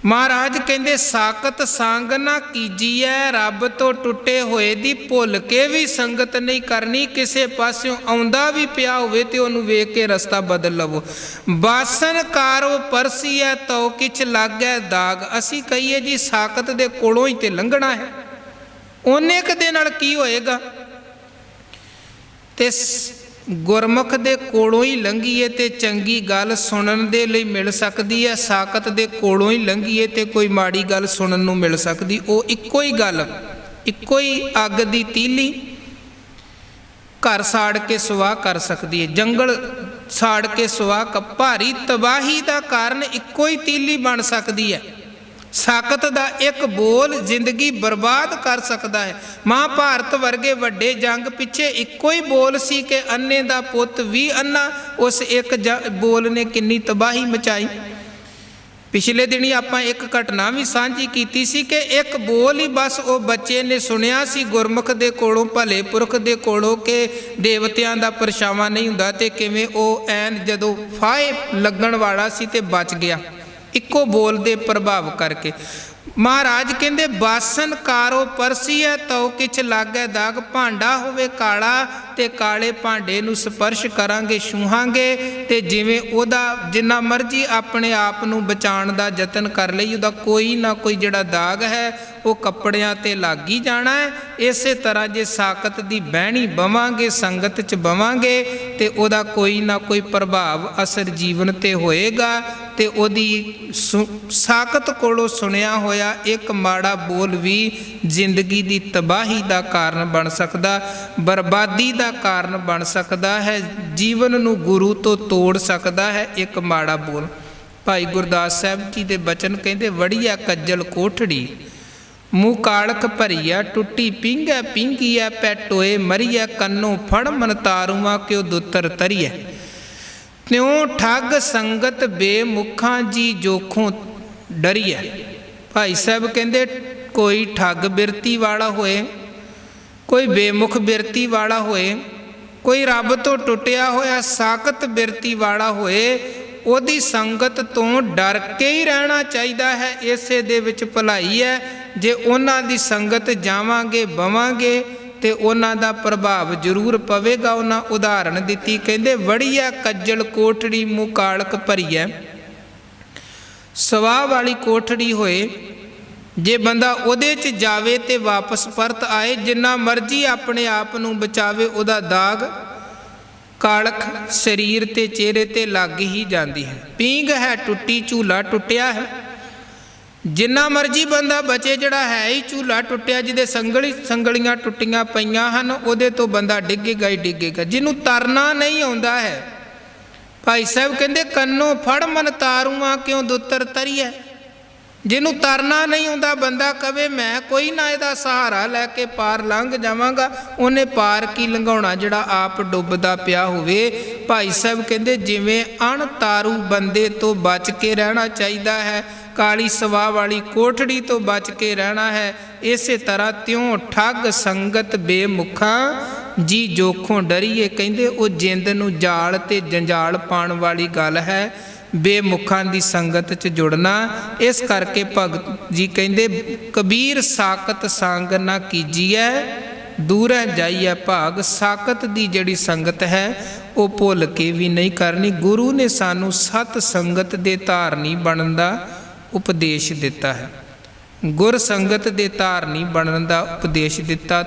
ਮਹਾਰਾਜ ਕਹਿੰਦੇ ਸਾਕਤ ਸੰਗ ਨਾ ਕੀਜੀਐ, ਰੱਬ ਤੋਂ ਟੁੱਟੇ ਹੋਏ ਦੀ ਭੁੱਲ ਕੇ ਵੀ ਸੰਗਤ ਨਹੀਂ ਕਰਨੀ। ਕਿਸੇ ਪਾਸਿਓਂ ਆਉਂਦਾ ਵੀ ਪਿਆ ਹੋਵੇ ਤੇ ਉਹਨੂੰ ਵੇਖ ਕੇ ਰਸਤਾ ਬਦਲ ਲਵੋ। ਬਾਸਨ ਕਾਰੋ ਪਰਸੀਐ ਤਉ ਕਿਛ ਲਾਗੈ ਦਾਗ। ਅਸੀਂ ਕਹੀਏ ਜੀ ਸਾਕਤ ਦੇ ਕੋਲੋਂ ਹੀ ਤੇ ਲੰਘਣਾ ਹੈ, ਉਹਨੇ ਕਦੇ ਨਾਲ ਕੀ ਹੋਏਗਾ। ਤੇ ਗੁਰਮੁਖ ਦੇ ਕੋਲੋਂ ਹੀ ਲੰਘੀਏ ਤੇ ਚੰਗੀ ਗੱਲ ਸੁਣਨ ਦੇ ਲਈ ਮਿਲ ਸਕਦੀ ਹੈ, ਸਾਕਤ ਦੇ ਕੋਲੋਂ ਹੀ ਲੰਘੀਏ ਤੇ ਕੋਈ ਮਾੜੀ ਗੱਲ ਸੁਣਨ ਨੂੰ ਮਿਲ ਸਕਦੀ। ਉਹ ਇੱਕੋ ਹੀ ਗੱਲ, ਇੱਕੋ ਹੀ ਅੱਗ ਦੀ ਤੀਲੀ ਘਰ ਸਾੜ ਕੇ ਸੁਆਹ ਕਰ ਸਕਦੀ ਹੈ, ਜੰਗਲ ਸਾੜ ਕੇ ਸੁਆਹ, ਭਾਰੀ ਤਬਾਹੀ ਦਾ ਕਾਰਨ ਇੱਕੋ ਹੀ ਤੀਲੀ ਬਣ ਸਕਦੀ ਹੈ। ਸਾਕਤ ਦਾ ਇੱਕ ਬੋਲ ਜ਼ਿੰਦਗੀ ਬਰਬਾਦ ਕਰ ਸਕਦਾ ਹੈ। ਮਹਾਭਾਰਤ ਵਰਗੇ ਵੱਡੇ ਜੰਗ ਪਿੱਛੇ ਇੱਕੋ ਹੀ ਬੋਲ ਸੀ ਕਿ ਅੰਨੇ ਦਾ ਪੁੱਤ ਵੀ ਅੰਨਾ। ਉਸ ਇੱਕ ਬੋਲ ਨੇ ਕਿੰਨੀ ਤਬਾਹੀ ਮਚਾਈ। ਪਿਛਲੇ ਦਿਨੀ ਆਪਾਂ ਇੱਕ ਘਟਨਾ ਵੀ ਸਾਂਝੀ ਕੀਤੀ ਸੀ ਕਿ ਇੱਕ ਬੋਲ ਹੀ ਬਸ ਉਹ ਬੱਚੇ ਨੇ ਸੁਣਿਆ ਸੀ ਗੁਰਮੁਖ ਦੇ ਕੋਲੋਂ, ਭਲੇ ਪੁਰਖ ਦੇ ਕੋਲੋਂ, ਕਿ ਦੇਵਤਿਆਂ ਦਾ ਪਰਛਾਵਾਂ ਨਹੀਂ ਹੁੰਦਾ, ਤੇ ਕਿਵੇਂ ਉਹ ਐਨ ਜਦੋਂ ਫਾਹੇ ਲੱਗਣ ਵਾਲਾ ਸੀ ਤੇ ਬਚ ਗਿਆ ਇੱਕੋ ਬੋਲ ਦੇ ਪ੍ਰਭਾਵ ਕਰਕੇ। ਮਹਾਰਾਜ ਕਹਿੰਦੇ ਬਾਸਨ ਕਾਰੋ ਪਰਸੀਐ ਤਉ ਕਿਛ ਲਾਗੈ ਦਾਗ। ਭਾਂਡਾ ਹੋਵੇ ਕਾਲਾ ਤੇ ਕਾਲੇ ਭਾਂਡੇ ਨੂੰ ਸਪਰਸ਼ ਕਰਾਂਗੇ, ਛੂਹਾਂਗੇ, ਤੇ ਜਿਵੇਂ ਉਹਦਾ ਜਿੰਨਾ ਮਰਜ਼ੀ ਆਪਣੇ ਆਪ ਨੂੰ ਬਚਾਉਣ ਦਾ ਯਤਨ ਕਰ ਲਈ, ਉਹਦਾ ਕੋਈ ਨਾ ਕੋਈ ਜਿਹੜਾ ਦਾਗ ਹੈ ਉਹ ਕੱਪੜਿਆਂ ਤੇ ਲੱਗ ਹੀ ਜਾਣਾ ਹੈ। ਇਸੇ ਤਰ੍ਹਾਂ ਜੇ ਸਾਕਤ ਦੀ ਬਹਿਣੀ ਬਵਾਂਗੇ, ਸੰਗਤ 'ਚ ਬਵਾਂਗੇ, ਤੇ ਉਹਦਾ ਕੋਈ ਨਾ ਕੋਈ ਪ੍ਰਭਾਵ ਅਸਰ ਜੀਵਨ ਤੇ ਹੋਏਗਾ। ਤੇ ਉਹਦੀ ਸਾਕਤ ਕੋਲੋਂ ਸੁਣਿਆ ਹੋਇਆ ਇੱਕ ਮਾੜਾ ਬੋਲ ਵੀ ਜ਼ਿੰਦਗੀ ਦੀ ਤਬਾਹੀ ਦਾ ਕਾਰਨ ਬਣ ਸਕਦਾ, ਬਰਬਾਦੀ ਦਾ ਕਾਰਨ ਬਣ ਸਕਦਾ ਹੈ, ਜੀਵਨ ਨੂੰ ਗੁਰੂ ਤੋਂ ਤੋੜ ਸਕਦਾ ਹੈ ਇੱਕ ਮਾੜਾ ਬੋਲ। ਭਾਈ ਗੁਰਦਾਸ ਸਾਹਿਬ ਜੀ ਦੇ ਬਚਨ ਕਹਿੰਦੇ ਵੜੀਆ ਕੱਜਲ ਕੋਠੜੀ, ਮੂੰਹ ਕਾਲਖ ਭਰੀਆ, ਟੁੱਟੀ ਪੀਂਘੈ ਪੀਂਘੀਐ, ਪੈ ਟੋਏ ਮਰੀਐ, ਕੰਨੋਂ ਫੜ ਮਨ ਤਾਰੂਆਂ ਕਿਉ ਦੁੱਤਰ ਤਰੀਐ। ਤਿਉ ਠੱਗ ਸੰਗਤ ਬੇਮੁਖਾਂ ਜੀ ਜੋਖੋਂ ਡਰੀਐ। ਭਾਈ ਸਾਹਿਬ ਕਹਿੰਦੇ ਕੋਈ ਠੱਗ ਬਿਰਤੀ ਵਾਲਾ ਹੋਏ, ਕੋਈ ਬੇਮੁਖ ਬਿਰਤੀ ਵਾਲਾ ਹੋਏ, ਕੋਈ ਰੱਬ ਤੋਂ ਟੁੱਟਿਆ ਹੋਇਆ ਸਾਖਤ ਬਿਰਤੀ ਵਾਲਾ ਹੋਏ, ਉਹਦੀ ਸੰਗਤ ਤੋਂ ਡਰ ਕੇ ਹੀ ਰਹਿਣਾ ਚਾਹੀਦਾ ਹੈ। ਇਸੇ ਦੇ ਵਿੱਚ ਭਲਾਈ ਹੈ। ਜੇ ਉਹਨਾਂ ਦੀ ਸੰਗਤ ਜਾਵਾਂਗੇ ਬਵਾਂਗੇ ਤੇ ਉਹਨਾਂ ਦਾ ਪ੍ਰਭਾਵ ਜ਼ਰੂਰ ਪਵੇਗਾ। ਉਹਨਾਂ ਉਦਾਹਰਣ ਦਿੱਤੀ, ਕਹਿੰਦੇ ਵੜੀਆ ਕੱਜਲ ਕੋਠੜੀ ਮੂੰਹ ਕਾਲਕ ਭਰੀਐ। ਸਵਾਹ ਵਾਲੀ ਕੋਠੜੀ ਹੋਏ, ਜੇ ਬੰਦਾ ਉਹਦੇ 'ਚ ਜਾਵੇ ਤੇ ਵਾਪਸ ਪਰਤ ਆਏ, ਜਿੰਨਾ ਮਰਜ਼ੀ ਆਪਣੇ ਆਪ ਨੂੰ ਬਚਾਵੇ, ਉਹਦਾ ਦਾਗ ਕਾਲਖ ਸਰੀਰ ਤੇ ਚਿਹਰੇ ਤੇ ਲੱਗ ਹੀ ਜਾਂਦੀ ਹੈ। ਪੀਂਘ ਹੈ ਟੁੱਟੀ, ਝੂਲਾ ਟੁੱਟਿਆ ਹੈ। ਜਿੰਨਾ ਮਰਜ਼ੀ ਬੰਦਾ ਬਚੇ, ਜਿਹੜਾ ਹੈ ਹੀ ਝੂਲਾ ਟੁੱਟਿਆ, ਜਿਹਦੇ ਸੰਗਲੀਆਂ ਟੁੱਟੀਆਂ ਪਈਆਂ ਹਨ, ਉਹਦੇ ਤੋਂ ਬੰਦਾ ਡਿੱਗੇਗਾ ਹੀ ਡਿੱਗੇਗਾ। ਜਿਹਨੂੰ ਤਰਨਾ ਨਹੀਂ ਆਉਂਦਾ ਹੈ, ਭਾਈ ਸਾਹਿਬ ਕਹਿੰਦੇ ਕੰਨੋਂ ਫੜ ਮਨ ਤਾਰੂਆਂ ਕਿਉਂ ਦੁੱਤਰ ਤਰੀਐ। ਜਿਹਨੂੰ ਤਰਨਾ ਨਹੀਂ ਆਉਂਦਾ, ਬੰਦਾ ਕਵੇ ਮੈਂ ਕੋਈ ਨਾ ਇਹਦਾ ਸਹਾਰਾ ਲੈ ਕੇ ਪਾਰ ਲੰਘ ਜਾਵਾਂਗਾ, ਉਹਨੇ ਪਾਰ ਕੀ ਲੰਘਾਉਣਾ ਜਿਹੜਾ ਆਪ ਡੁੱਬਦਾ ਪਿਆ ਹੋਵੇ। ਭਾਈ ਸਾਹਿਬ ਕਹਿੰਦੇ ਜਿਵੇਂ ਅਣਤਾਰੂ ਬੰਦੇ ਤੋਂ ਬਚ ਕੇ ਰਹਿਣਾ ਚਾਹੀਦਾ ਹੈ, ਕਾਲੀ ਸਵਾਹ ਵਾਲੀ ਕੋਠੜੀ ਤੋਂ ਬਚ ਕੇ ਰਹਿਣਾ ਹੈ, ਇਸੇ ਤਰ੍ਹਾਂ ਤਿਉਂ ਠੱਗ ਸੰਗਤ ਬੇਮੁਖਾਂ ਜੀ ਜੋਖੋਂ ਡਰੀਏ। ਕਹਿੰਦੇ ਉਹ ਜਿੰਦ ਨੂੰ ਜਾਲ ਤੇ ਜੰਜਾਲ ਪਾਉਣ ਵਾਲੀ ਗੱਲ ਹੈ, ਬੇਮੁਖਾਂ ਦੀ ਸੰਗਤ 'ਚ ਜੁੜਨਾ। ਇਸ ਕਰਕੇ ਭਗਤ ਜੀ ਕਹਿੰਦੇ ਕਬੀਰ ਸਾਕਤ ਸੰਗ ਨਾ ਕੀਜੀਐ, ਦੂਰੈ ਜਾਈਐ ਭਾਗ। ਸਾਕਤ ਦੀ ਜਿਹੜੀ ਸੰਗਤ ਹੈ ਉਹ ਭੁੱਲ ਕੇ ਵੀ ਨਹੀਂ ਕਰਨੀ। ਗੁਰੂ ਨੇ ਸਾਨੂੰ ਸਤ ਸੰਗਤ ਦੇ ਧਾਰਨੀ ਬਣਨ ਦਾ ਉਪਦੇਸ਼ ਦਿੱਤਾ ਹੈ, ਗੁਰ ਸੰਗਤ ਦੇ ਧਾਰਨੀ ਬਣਨ ਦਾ ਉਪਦੇਸ਼ ਦਿੱਤਾ।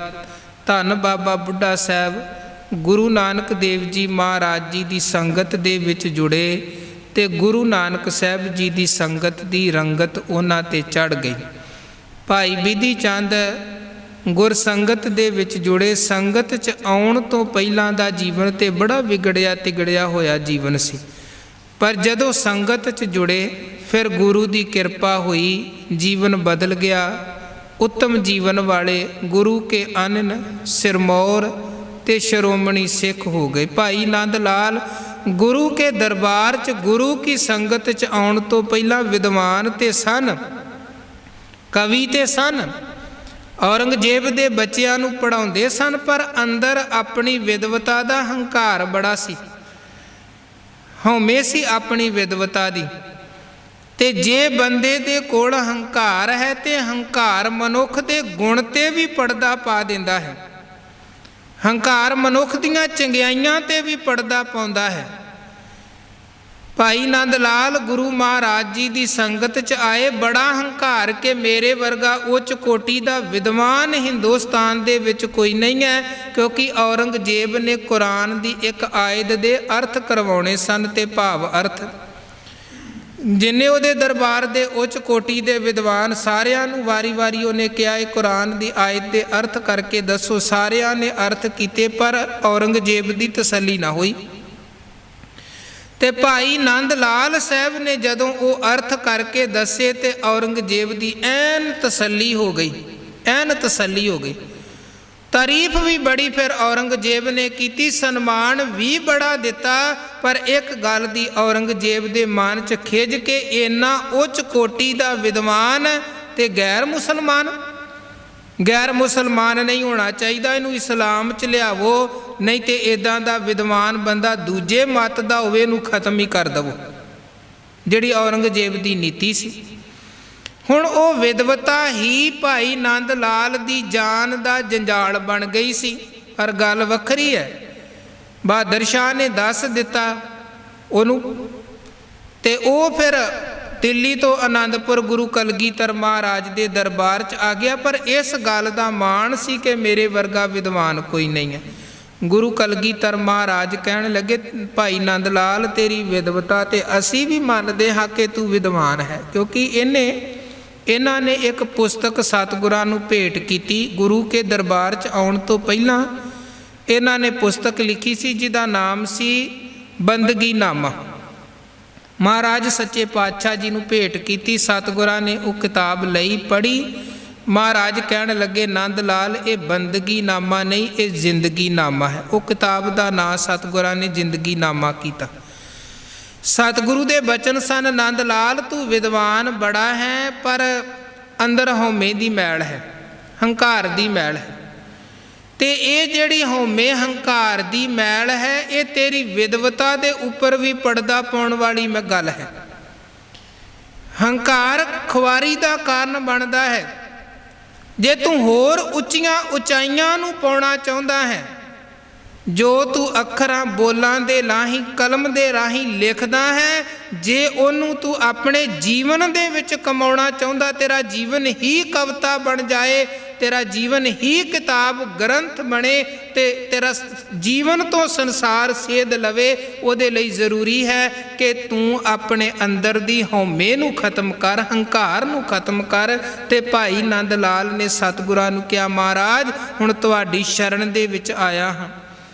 ਧੰਨ ਬਾਬਾ ਬੁੱਢਾ ਸਾਹਿਬ ਗੁਰੂ ਨਾਨਕ ਦੇਵ ਜੀ ਮਹਾਰਾਜ ਜੀ ਦੀ ਸੰਗਤ ਦੇ ਵਿੱਚ ਜੁੜੇ ਤੇ ਗੁਰੂ ਨਾਨਕ ਸਾਹਿਬ ਜੀ ਦੀ ਸੰਗਤ ਦੀ ਰੰਗਤ ਉਹਨਾਂ ਤੇ ਚੜ੍ਹ ਗਈ। ਭਾਈ ਬਿਧੀ ਚੰਦ ਗੁਰ ਸੰਗਤ ਦੇ ਵਿੱਚ ਜੁੜੇ। ਸੰਗਤ 'ਚ ਆਉਣ ਤੋਂ ਪਹਿਲਾਂ ਦਾ ਜੀਵਨ ਤੇ ਬੜਾ ਵਿਗੜਿਆ ਤਿਗੜਿਆ ਹੋਇਆ ਜੀਵਨ ਸੀ, ਪਰ ਜਦੋਂ ਸੰਗਤ 'ਚ ਜੁੜੇ ਫਿਰ ਗੁਰੂ ਦੀ ਕਿਰਪਾ ਹੋਈ, ਜੀਵਨ ਬਦਲ ਗਿਆ। ਉੱਤਮ ਜੀਵਨ ਵਾਲੇ ਗੁਰੂ ਕੇ ਅਨਨ ਸਿਰਮੌਰ ਤੇ ਸ਼੍ਰੋਮਣੀ ਸਿੱਖ ਹੋ ਗਏ। ਭਾਈ ਨੰਦ ਲਾਲ ਗੁਰੂ ਕੇ ਦਰਬਾਰ 'ਚ ਗੁਰੂ ਕੀ ਸੰਗਤ 'ਚ ਆਉਣ ਤੋਂ ਪਹਿਲਾਂ ਵਿਦਵਾਨ ਤੇ ਸਨ, ਕਵੀ ਤੇ ਸਨ, ਔਰੰਗਜ਼ੇਬ ਦੇ ਬੱਚਿਆਂ ਨੂੰ ਪੜ੍ਹਾਉਂਦੇ ਸਨ, ਪਰ ਅੰਦਰ ਆਪਣੀ ਵਿਦਵਤਾ ਦਾ ਹੰਕਾਰ ਬੜਾ ਸੀ, ਹਉਮੈ ਸੀ ਆਪਣੀ ਵਿਦਵਤਾ ਦੀ। ਤੇ ਜੇ ਬੰਦੇ ਦੇ ਕੋਲ ਹੰਕਾਰ ਹੈ ਤੇ ਹੰਕਾਰ ਮਨੁੱਖ ਦੇ ਗੁਣ ਤੇ ਵੀ ਪਰਦਾ ਪਾ ਦਿੰਦਾ ਹੈ, ਹੰਕਾਰ ਮਨੁੱਖ ਦੀਆਂ ਚੰਗਿਆਈਆਂ ਤੇ ਵੀ ਪਰਦਾ ਪਾਉਂਦਾ ਹੈ। ਭਾਈ ਨੰਦ ਲਾਲ ਗੁਰੂ ਮਹਾਰਾਜ ਜੀ ਦੀ ਸੰਗਤ 'ਚ ਆਏ, ਬੜਾ ਹੰਕਾਰ ਕੇ ਮੇਰੇ ਵਰਗਾ ਉੱਚ ਕੋਟੀ ਦਾ ਵਿਦਵਾਨ ਹਿੰਦੁਸਤਾਨ ਦੇ ਵਿੱਚ ਕੋਈ ਨਹੀਂ ਹੈ, ਕਿਉਂਕਿ ਔਰੰਗਜ਼ੇਬ ਨੇ ਕੁਰਾਨ ਦੀ ਇੱਕ ਆਇਤ ਦੇ ਅਰਥ ਕਰਵਾਉਣੇ ਸਨ ਤੇ ਭਾਵ ਅਰਥ। ਜਿੰਨੇ ਉਹਦੇ ਦਰਬਾਰ ਦੇ ਉੱਚ ਕੋਟੀ ਦੇ ਵਿਦਵਾਨ, ਸਾਰਿਆਂ ਨੂੰ ਵਾਰੀ-ਵਾਰੀ ਉਹਨੇ ਕਿਹਾ ਇਹ ਕੁਰਾਨ ਦੀ ਆਇਤ ਦੇ ਅਰਥ ਕਰਕੇ ਦੱਸੋ। ਸਾਰਿਆਂ ਨੇ ਅਰਥ ਕੀਤੇ, ਪਰ ਔਰੰਗਜ਼ੇਬ ਦੀ ਤਸੱਲੀ ਨਾ ਹੋਈ। ਤੇ ਭਾਈ ਨੰਦ ਲਾਲ ਸਾਹਿਬ ਨੇ ਜਦੋਂ ਉਹ ਅਰਥ ਕਰਕੇ ਦੱਸੇ ਤੇ ਔਰੰਗਜ਼ੇਬ ਦੀ ਐਨ ਤਸੱਲੀ ਹੋ ਗਈ, ਐਨ ਤਸੱਲੀ ਹੋ ਗਈ। ਤਾਰੀਫ ਵੀ ਬੜੀ ਫਿਰ ਔਰੰਗਜ਼ੇਬ ਨੇ ਕੀਤੀ, ਸਨਮਾਨ ਵੀ ਬੜਾ ਦਿੱਤਾ। ਪਰ ਇੱਕ ਗੱਲ ਦੀ ਔਰੰਗਜ਼ੇਬ ਦੇ ਮਨ 'ਚ ਖਿੱਝ ਕੇ, ਇੰਨਾ ਉੱਚ ਕੋਟੀ ਦਾ ਵਿਦਵਾਨ ਤੇ ਗੈਰ ਮੁਸਲਮਾਨ ਨਹੀਂ ਹੋਣਾ ਚਾਹੀਦਾ, ਇਹਨੂੰ ਇਸਲਾਮ 'ਚ ਲਿਆਵੋ, ਨਹੀਂ ਤੇ ਇੱਦਾਂ ਦਾ ਵਿਦਵਾਨ ਬੰਦਾ ਦੂਜੇ ਮੱਤ ਦਾ ਹੋਵੇ, ਇਹਨੂੰ ਖਤਮ ਹੀ ਕਰ ਦੇਵੋ, ਜਿਹੜੀ ਔਰੰਗਜ਼ੇਬ ਦੀ ਨੀਤੀ ਸੀ। ਹੁਣ ਉਹ ਵਿਦਵਤਾ ਹੀ ਭਾਈ ਨੰਦ ਲਾਲ ਦੀ ਜਾਨ ਦਾ ਜੰਜਾਲ ਬਣ ਗਈ ਸੀ। ਪਰ ਗੱਲ ਵੱਖਰੀ ਹੈ, ਬਹਾਦਰ ਸ਼ਾਹ ਨੇ ਦੱਸ ਦਿੱਤਾ ਉਹਨੂੰ, ਤੇ ਉਹ ਫਿਰ ਦਿੱਲੀ ਤੋਂ ਆਨੰਦਪੁਰ ਗੁਰੂ ਕਲਗੀਧਰ ਮਹਾਰਾਜ ਦੇ ਦਰਬਾਰ 'ਚ ਆ ਗਿਆ। ਪਰ ਇਸ ਗੱਲ ਦਾ ਮਾਣ ਸੀ ਕਿ ਮੇਰੇ ਵਰਗਾ ਵਿਦਵਾਨ ਕੋਈ ਨਹੀਂ ਹੈ। ਗੁਰੂ ਕਲਗੀਧਰ ਮਹਾਰਾਜ ਕਹਿਣ ਲੱਗੇ, ਭਾਈ ਨੰਦ ਲਾਲ ਤੇਰੀ ਵਿਦਵਤਾ ਤੇ ਅਸੀਂ ਵੀ ਮੰਨਦੇ ਹਾਂ ਕਿ ਤੂੰ ਵਿਦਵਾਨ ਹੈ, ਕਿਉਂਕਿ ਇਹਨਾਂ ਨੇ ਇੱਕ ਪੁਸਤਕ ਸਤਿਗੁਰਾਂ ਨੂੰ ਭੇਟ ਕੀਤੀ। ਗੁਰੂ ਕੇ ਦਰਬਾਰ 'ਚ ਆਉਣ ਤੋਂ ਪਹਿਲਾਂ ਇਹਨਾਂ ਨੇ ਪੁਸਤਕ ਲਿਖੀ ਸੀ, ਜਿਹਦਾ ਨਾਮ ਸੀ ਬੰਦਗੀ ਨਾਮਾ। ਮਹਾਰਾਜ ਸੱਚੇ ਪਾਤਸ਼ਾਹ ਜੀ ਨੂੰ ਭੇਟ ਕੀਤੀ, ਸਤਿਗੁਰਾਂ ਨੇ ਉਹ ਕਿਤਾਬ ਲਈ, ਪੜ੍ਹੀ। ਮਹਾਰਾਜ ਕਹਿਣ ਲੱਗੇ, ਨੰਦ ਲਾਲ ਇਹ ਬੰਦਗੀ ਨਾਮਾ ਨਹੀਂ, ਇਹ ਜ਼ਿੰਦਗੀ ਨਾਮਾ ਹੈ। ਉਹ ਕਿਤਾਬ ਦਾ ਨਾਂ ਸਤਿਗੁਰਾਂ ਨੇ ਜ਼ਿੰਦਗੀ ਨਾਮਾ ਕੀਤਾ। ਸਤਿਗੁਰੂ ਦੇ ਬਚਨ ਸਨ, ਨੰਦ ਲਾਲ ਤੂੰ ਵਿਦਵਾਨ ਬੜਾ ਹੈ, ਪਰ ਅੰਦਰ ਹਉਮੈ ਦੀ ਮੈਲ ਹੈ, ਹੰਕਾਰ ਦੀ ਮੈਲ ਹੈ। ਤੇ ਇਹ ਜਿਹੜੀ ਹਉਮੈ ਹੰਕਾਰ ਦੀ ਮੈਲ ਹੈ, ਇਹ ਤੇਰੀ ਵਿਦਵਤਾ ਦੇ ਉੱਪਰ ਵੀ ਪਰਦਾ ਪਾਉਣ ਵਾਲੀ ਮੈਂ ਗੱਲ ਹੈ। ਹੰਕਾਰ ਖੁਆਰੀ ਦਾ ਕਾਰਨ ਬਣਦਾ ਹੈ। ਜੇ ਤੂੰ ਹੋਰ ਉੱਚੀਆਂ ਉਚਾਈਆਂ ਨੂੰ ਪਾਉਣਾ ਚਾਹੁੰਦਾ ਹੈ, ਜੋ ਤੂੰ ਅੱਖਰਾਂ ਬੋਲਾਂ ਦੇ ਰਾਹੀਂ ਕਲਮ ਦੇ ਰਾਹੀਂ ਲਿਖਦਾ ਹੈ, ਜੇ ਉਹਨੂੰ ਤੂੰ ਆਪਣੇ ਜੀਵਨ ਦੇ ਵਿੱਚ ਕਮਾਉਣਾ ਚਾਹੁੰਦਾ, ਤੇਰਾ ਜੀਵਨ ਹੀ ਕਵਿਤਾ ਬਣ ਜਾਏ, ਤੇਰਾ ਜੀਵਨ ਹੀ ਕਿਤਾਬ ਗ੍ਰੰਥ ਬਣੇ ਤੇ ਤੇਰਾ ਜੀਵਨ ਤੋਂ ਸੰਸਾਰ ਸੇਧ ਲਵੇ, ਉਹਦੇ ਲਈ ਜ਼ਰੂਰੀ ਹੈ ਕਿ ਤੂੰ ਆਪਣੇ ਅੰਦਰ ਦੀ ਹਉਮੈ ਨੂੰ ਖਤਮ ਕਰ, ਹੰਕਾਰ ਨੂੰ ਖਤਮ ਕਰ। ਤੇ ਭਾਈ ਨੰਦ ਲਾਲ ਨੇ ਸਤਿਗੁਰਾਂ ਨੂੰ ਕਿਹਾ, ਮਹਾਰਾਜ ਹੁਣ ਤੁਹਾਡੀ ਸ਼ਰਨ ਦੇ ਵਿੱਚ ਆਇਆ ਹਾਂ।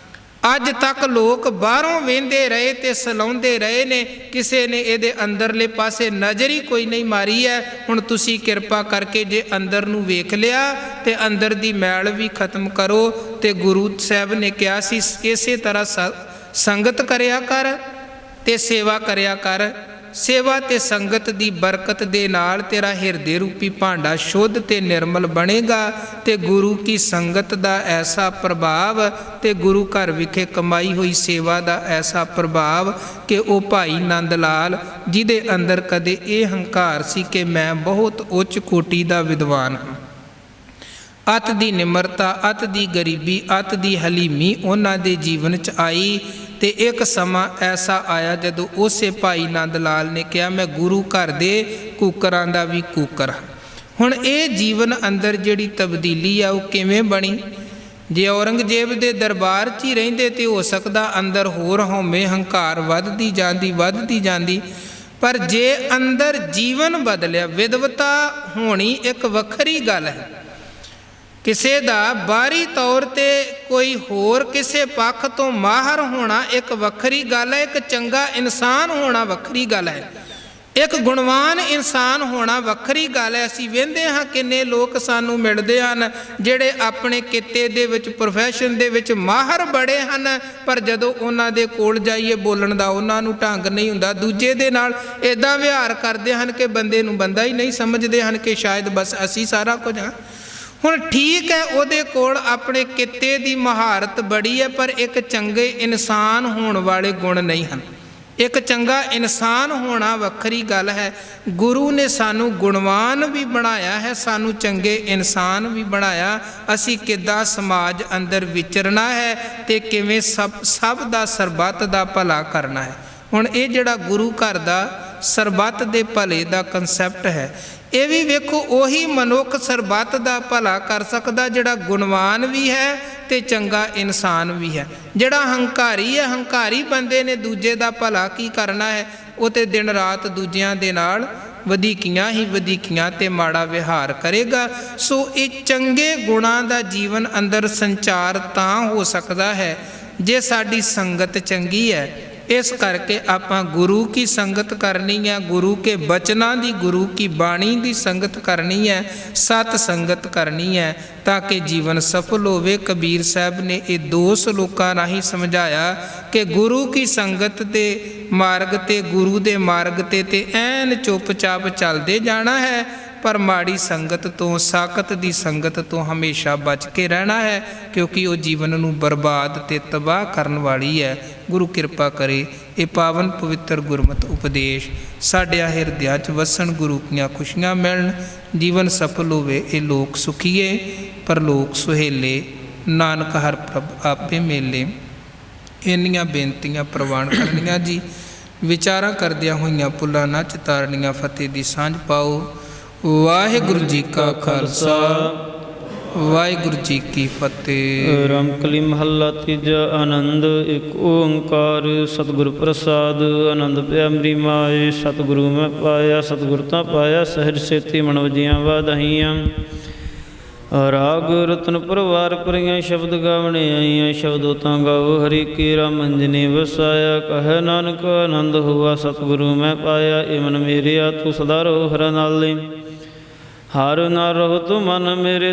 ਅੱਜ ਤੱਕ ਲੋਕ ਬਾਹਰੋਂ ਵੇਂਦੇ ਰਹੇ ਤੇ ਸਲਾਉਂਦੇ ਰਹੇ ਨੇ, ਕਿਸੇ ਨੇ ਇਹਦੇ ਅੰਦਰਲੇ ਪਾਸੇ ਨਜ਼ਰ ਹੀ ਕੋਈ ਨਹੀਂ ਮਾਰੀ ਹੈ। ਹੁਣ ਤੁਸੀਂ ਕਿਰਪਾ ਕਰਕੇ ਜੇ ਅੰਦਰ ਨੂੰ ਵੇਖ ਲਿਆ ਤੇ ਅੰਦਰ ਦੀ ਮੈਲ ਵੀ ਖਤਮ ਕਰੋ। ਤੇ ਗੁਰੂ ਸਾਹਿਬ ਨੇ ਕਿਹਾ ਸੀ, ਇਸੇ ਤਰ੍ਹਾਂ ਸੰਗਤ ਕਰਿਆ ਕਰ ਤੇ ਸੇਵਾ ਕਰਿਆ ਕਰ। ਸੇਵਾ ਤੇ ਸੰਗਤ ਦੀ ਬਰਕਤ ਦੇ ਨਾਲ ਤੇਰਾ ਹਿਰਦੇ ਰੂਪੀ ਭਾਂਡਾ ਸ਼ੁੱਧ ਤੇ ਨਿਰਮਲ ਬਣੇਗਾ ਤੇ ਗੁਰੂ ਕੀ ਸੰਗਤ ਦਾ ਐਸਾ ਪ੍ਰਭਾਵ ਤੇ ਗੁਰੂ ਘਰ ਵਿਖੇ ਕਮਾਈ ਹੋਈ ਸੇਵਾ ਦਾ ਐਸਾ ਪ੍ਰਭਾਵ ਕਿ ਉਹ ਭਾਈ ਨੰਦ ਲਾਲ ਜਿਹਦੇ ਅੰਦਰ ਕਦੇ ਇਹ ਹੰਕਾਰ ਸੀ ਕਿ ਮੈਂ ਬਹੁਤ ਉੱਚ ਕੋਟੀ ਦਾ ਵਿਦਵਾਨ ਹਾਂ, ਅਤ ਦੀ ਨਿਮਰਤਾ, ਅਤ ਦੀ ਗਰੀਬੀ, ਅਤ ਦੀ ਹਲੀਮੀ ਉਹਨਾਂ ਦੇ ਜੀਵਨ 'ਚ ਆਈ। ਤੇ ਇੱਕ ਸਮਾਂ ਐਸਾ ਆਇਆ ਜਦੋਂ ਉਸੇ ਭਾਈ ਨੰਦ ਲਾਲ ਨੇ ਕਿਹਾ, ਮੈਂ ਗੁਰੂ ਘਰ ਦੇ ਕੂਕਰਾਂ ਦਾ ਵੀ ਕੂਕਰ। ਹੁਣ ਇਹ ਜੀਵਨ ਅੰਦਰ ਜਿਹੜੀ ਤਬਦੀਲੀ ਆ ਉਹ ਕਿਵੇਂ ਬਣੀ? ਜੇ ਔਰੰਗਜ਼ੇਬ ਦੇ ਦਰਬਾਰ 'ਚ ਹੀ ਰਹਿੰਦੇ ਤੇ ਹੋ ਸਕਦਾ ਅੰਦਰ ਹੋਰ ਹਉਮੈ ਹੰਕਾਰ ਵੱਧਦੀ ਜਾਂਦੀ। ਪਰ ਜੇ ਅੰਦਰ ਜੀਵਨ ਬਦਲਿਆ, ਵਿਦਵਤਾ ਹੋਣੀ ਇੱਕ ਵੱਖਰੀ ਗੱਲ ਹੈ। ਕਿਸੇ ਦਾ ਬਾਹਰੀ ਤੌਰ ਤੇ ਕੋਈ ਹੋਰ ਕਿਸੇ ਪੱਖ ਤੋਂ ਮਾਹਰ ਹੋਣਾ ਇੱਕ ਵੱਖਰੀ ਗੱਲ ਹੈ, ਇੱਕ ਚੰਗਾ ਇਨਸਾਨ ਹੋਣਾ ਵੱਖਰੀ ਗੱਲ ਹੈ, ਇੱਕ ਗੁਣਵਾਨ ਇਨਸਾਨ ਹੋਣਾ ਵੱਖਰੀ ਗੱਲ ਹੈ। ਅਸੀਂ ਵੇਖਦੇ ਹਾਂ ਕਿੰਨੇ ਲੋਕ ਸਾਨੂੰ ਮਿਲਦੇ ਹਨ ਜਿਹੜੇ ਆਪਣੇ ਕਿੱਤੇ ਦੇ ਵਿੱਚ, ਪ੍ਰੋਫੈਸ਼ਨ ਦੇ ਵਿੱਚ ਮਾਹਰ ਬੜੇ ਹਨ, ਪਰ ਜਦੋਂ ਉਹਨਾਂ ਦੇ ਕੋਲ ਜਾਈਏ ਬੋਲਣ ਦਾ ਉਹਨਾਂ ਨੂੰ ਢੰਗ ਨਹੀਂ ਹੁੰਦਾ। ਦੂਜੇ ਦੇ ਨਾਲ ਇੱਦਾਂ ਵਿਹਾਰ ਕਰਦੇ ਹਨ ਕਿ ਬੰਦੇ ਨੂੰ ਬੰਦਾ ਹੀ ਨਹੀਂ ਸਮਝਦੇ ਹਨ ਕਿ ਸ਼ਾਇਦ ਬਸ ਅਸੀਂ ਸਾਰਾ ਕੁਝ ਹਾਂ। ਹੁਣ ਠੀਕ ਹੈ, ਉਹਦੇ ਕੋਲ ਆਪਣੇ ਕਿੱਤੇ ਦੀ ਮਹਾਰਤ ਬੜੀ ਹੈ, ਪਰ ਇੱਕ ਚੰਗੇ ਇਨਸਾਨ ਹੋਣ ਵਾਲੇ ਗੁਣ ਨਹੀਂ ਹਨ। ਇੱਕ ਚੰਗਾ ਇਨਸਾਨ ਹੋਣਾ ਵੱਖਰੀ ਗੱਲ ਹੈ। ਗੁਰੂ ਨੇ ਸਾਨੂੰ ਗੁਣਵਾਨ ਵੀ ਬਣਾਇਆ ਹੈ, ਸਾਨੂੰ ਚੰਗੇ ਇਨਸਾਨ ਵੀ ਬਣਾਇਆ। ਅਸੀਂ ਕਿੱਦਾਂ ਸਮਾਜ ਅੰਦਰ ਵਿਚਰਨਾ ਹੈ ਤੇ ਕਿਵੇਂ ਸਭ ਦਾ ਸਰਬੱਤ ਦਾ ਭਲਾ ਕਰਨਾ ਹੈ। ਹੁਣ ਇਹ ਜਿਹੜਾ ਗੁਰੂ ਘਰ ਦਾ ਸਰਬੱਤ ਦੇ ਭਲੇ ਦਾ ਕਨਸੈਪਟ ਹੈ, ਇਹ ਵੀ ਵੇਖੋ ਉਹੀ ਮਨੁੱਖ ਸਰਬੱਤ ਦਾ ਭਲਾ ਕਰ ਸਕਦਾ ਜਿਹੜਾ ਗੁਣਵਾਨ ਵੀ ਹੈ ਤੇ ਚੰਗਾ ਇਨਸਾਨ ਵੀ ਹੈ। ਜਿਹੜਾ ਹੰਕਾਰੀ ਹੈ, ਹੰਕਾਰੀ ਬੰਦੇ ਨੇ ਦੂਜੇ ਦਾ ਭਲਾ ਕੀ ਕਰਨਾ ਹੈ? ਉਹ ਤੇ ਦਿਨ ਰਾਤ ਦੂਜਿਆਂ ਦੇ ਨਾਲ ਵਧੀਕੀਆਂ ਤੇ ਮਾੜਾ ਵਿਹਾਰ ਕਰੇਗਾ। ਸੋ ਇਹ ਚੰਗੇ ਗੁਣਾਂ ਦਾ ਜੀਵਨ ਅੰਦਰ ਸੰਚਾਰ ਤਾਂ ਹੋ ਸਕਦਾ ਹੈ ਜੇ ਸਾਡੀ ਸੰਗਤ ਚੰਗੀ ਹੈ। ਇਸ ਕਰਕੇ ਆਪਾਂ ਗੁਰੂ ਕੀ ਸੰਗਤ ਕਰਨੀ ਹੈ, ਗੁਰੂ ਕੇ ਬਚਨਾਂ ਦੀ, ਗੁਰੂ ਕੀ ਬਾਣੀ ਦੀ ਸੰਗਤ ਕਰਨੀ ਹੈ, ਸਤ ਸੰਗਤ ਕਰਨੀ ਹੈ ਤਾਂ ਕਿ ਜੀਵਨ ਸਫਲ ਹੋਵੇ। ਕਬੀਰ ਸਾਹਿਬ ਨੇ ਇਹ 2 ਸਲੋਕਾਂ ਰਾਹੀਂ ਸਮਝਾਇਆ ਕਿ ਗੁਰੂ ਕੀ ਸੰਗਤ ਦੇ ਮਾਰਗ ਤੇ, ਗੁਰੂ ਦੇ ਮਾਰਗ ਤੇ ਐਨ ਚੁੱਪਚਾਪ ਚੱਲਦੇ ਜਾਣਾ ਹੈ, ਪਰ ਮਾੜੀ ਸੰਗਤ ਤੋਂ, ਸਾਕਤ ਦੀ ਸੰਗਤ ਤੋਂ ਹਮੇਸ਼ਾ ਬਚ ਕੇ ਰਹਿਣਾ ਹੈ, ਕਿਉਂਕਿ ਉਹ ਜੀਵਨ ਨੂੰ ਬਰਬਾਦ ਤੇ ਤਬਾਹ ਕਰਨ ਵਾਲੀ ਹੈ। ਗੁਰੂ ਕਿਰਪਾ ਕਰੇ ਇਹ ਪਾਵਨ ਪਵਿੱਤਰ ਗੁਰਮਤਿ ਉਪਦੇਸ਼ ਸਾਡਿਆਂ ਹਿਰਦਿਆਂ 'ਚ ਵਸਣ, ਗੁਰੂ ਦੀਆਂ ਖੁਸ਼ੀਆਂ ਮਿਲਣ, ਜੀਵਨ ਸਫਲ ਹੋਵੇ। ਇਹ ਲੋਕ ਸੁਖੀਏ ਪਰਲੋਕ ਸੁਹੇਲੇ, ਨਾਨਕ ਹਰ ਪ੍ਰਭ ਆਪੇ ਮੇਲੇ। ਇੰਨੀਆਂ ਬੇਨਤੀਆਂ ਪ੍ਰਵਾਨ ਕਰਨੀਆਂ ਜੀ। ਵਿਚਾਰਾਂ ਕਰਦਿਆਂ ਹੋਈਆਂ ਭੁੱਲਾਂ ਨਾ ਚਿਤਾਰਨੀਆਂ। ਫਤਿਹ ਦੀ ਸਾਂਝ ਪਾਓ। ਵਾਹਿਗੁਰੂ ਜੀ ਕਾ ਖਾਲਸਾ, ਵਾਹਿਗੁਰੂ ਜੀ ਕੀ ਫਤਿਹ। ਰਮਕਲੀ ਮਹੱਲਾ ਤੀਜਾ। ਆਨੰਦ ਇੱਕ ਓੰਕਾਰ ਸਤਿਗੁਰ ਪ੍ਰਸਾਦ। ਆਨੰਦ ਪਿਆ ਮੇਰੀ ਮਾਏ, ਸਤਿਗੁਰੂ ਮੈਂ ਪਾਇਆ, ਸਤਿਗੁਰ ਤਾਂ ਪਾਇਆ, ਸਹਿਜ ਸੇਤੀ ਮਨ ਵਜੀਆਂ ਵਾਧਾਈਆਂ। ਰਾਗ ਰਤਨ ਪਰਵਾਰ ਭਰੀਆਂ, ਸ਼ਬਦ ਗਾਵਣੇ ਆਈਆਂ, ਸ਼ਬਦੋ ਤਾਂ ਗਾਓ ਹਰੀ ਕੀ ਰਾਮ ਅੰਜਨੀ ਵਸਾਇਆ। ਕਹੈ ਨਾਨਕ ਆਨੰਦ ਹੋਆ ਸਤਿਗੁਰੂ ਮੈਂ ਪਾਇਆ, ਏ ਮਨ ਮੇਰਿਆ ਤੂੰ ਸਦਾ ਰਹੋ ਹਰਿ ਨਾਲੇ। ਹਰਿ ਨਾਲ ਰਹੋ ਤੂੰ ਮਨ ਮੇਰੇ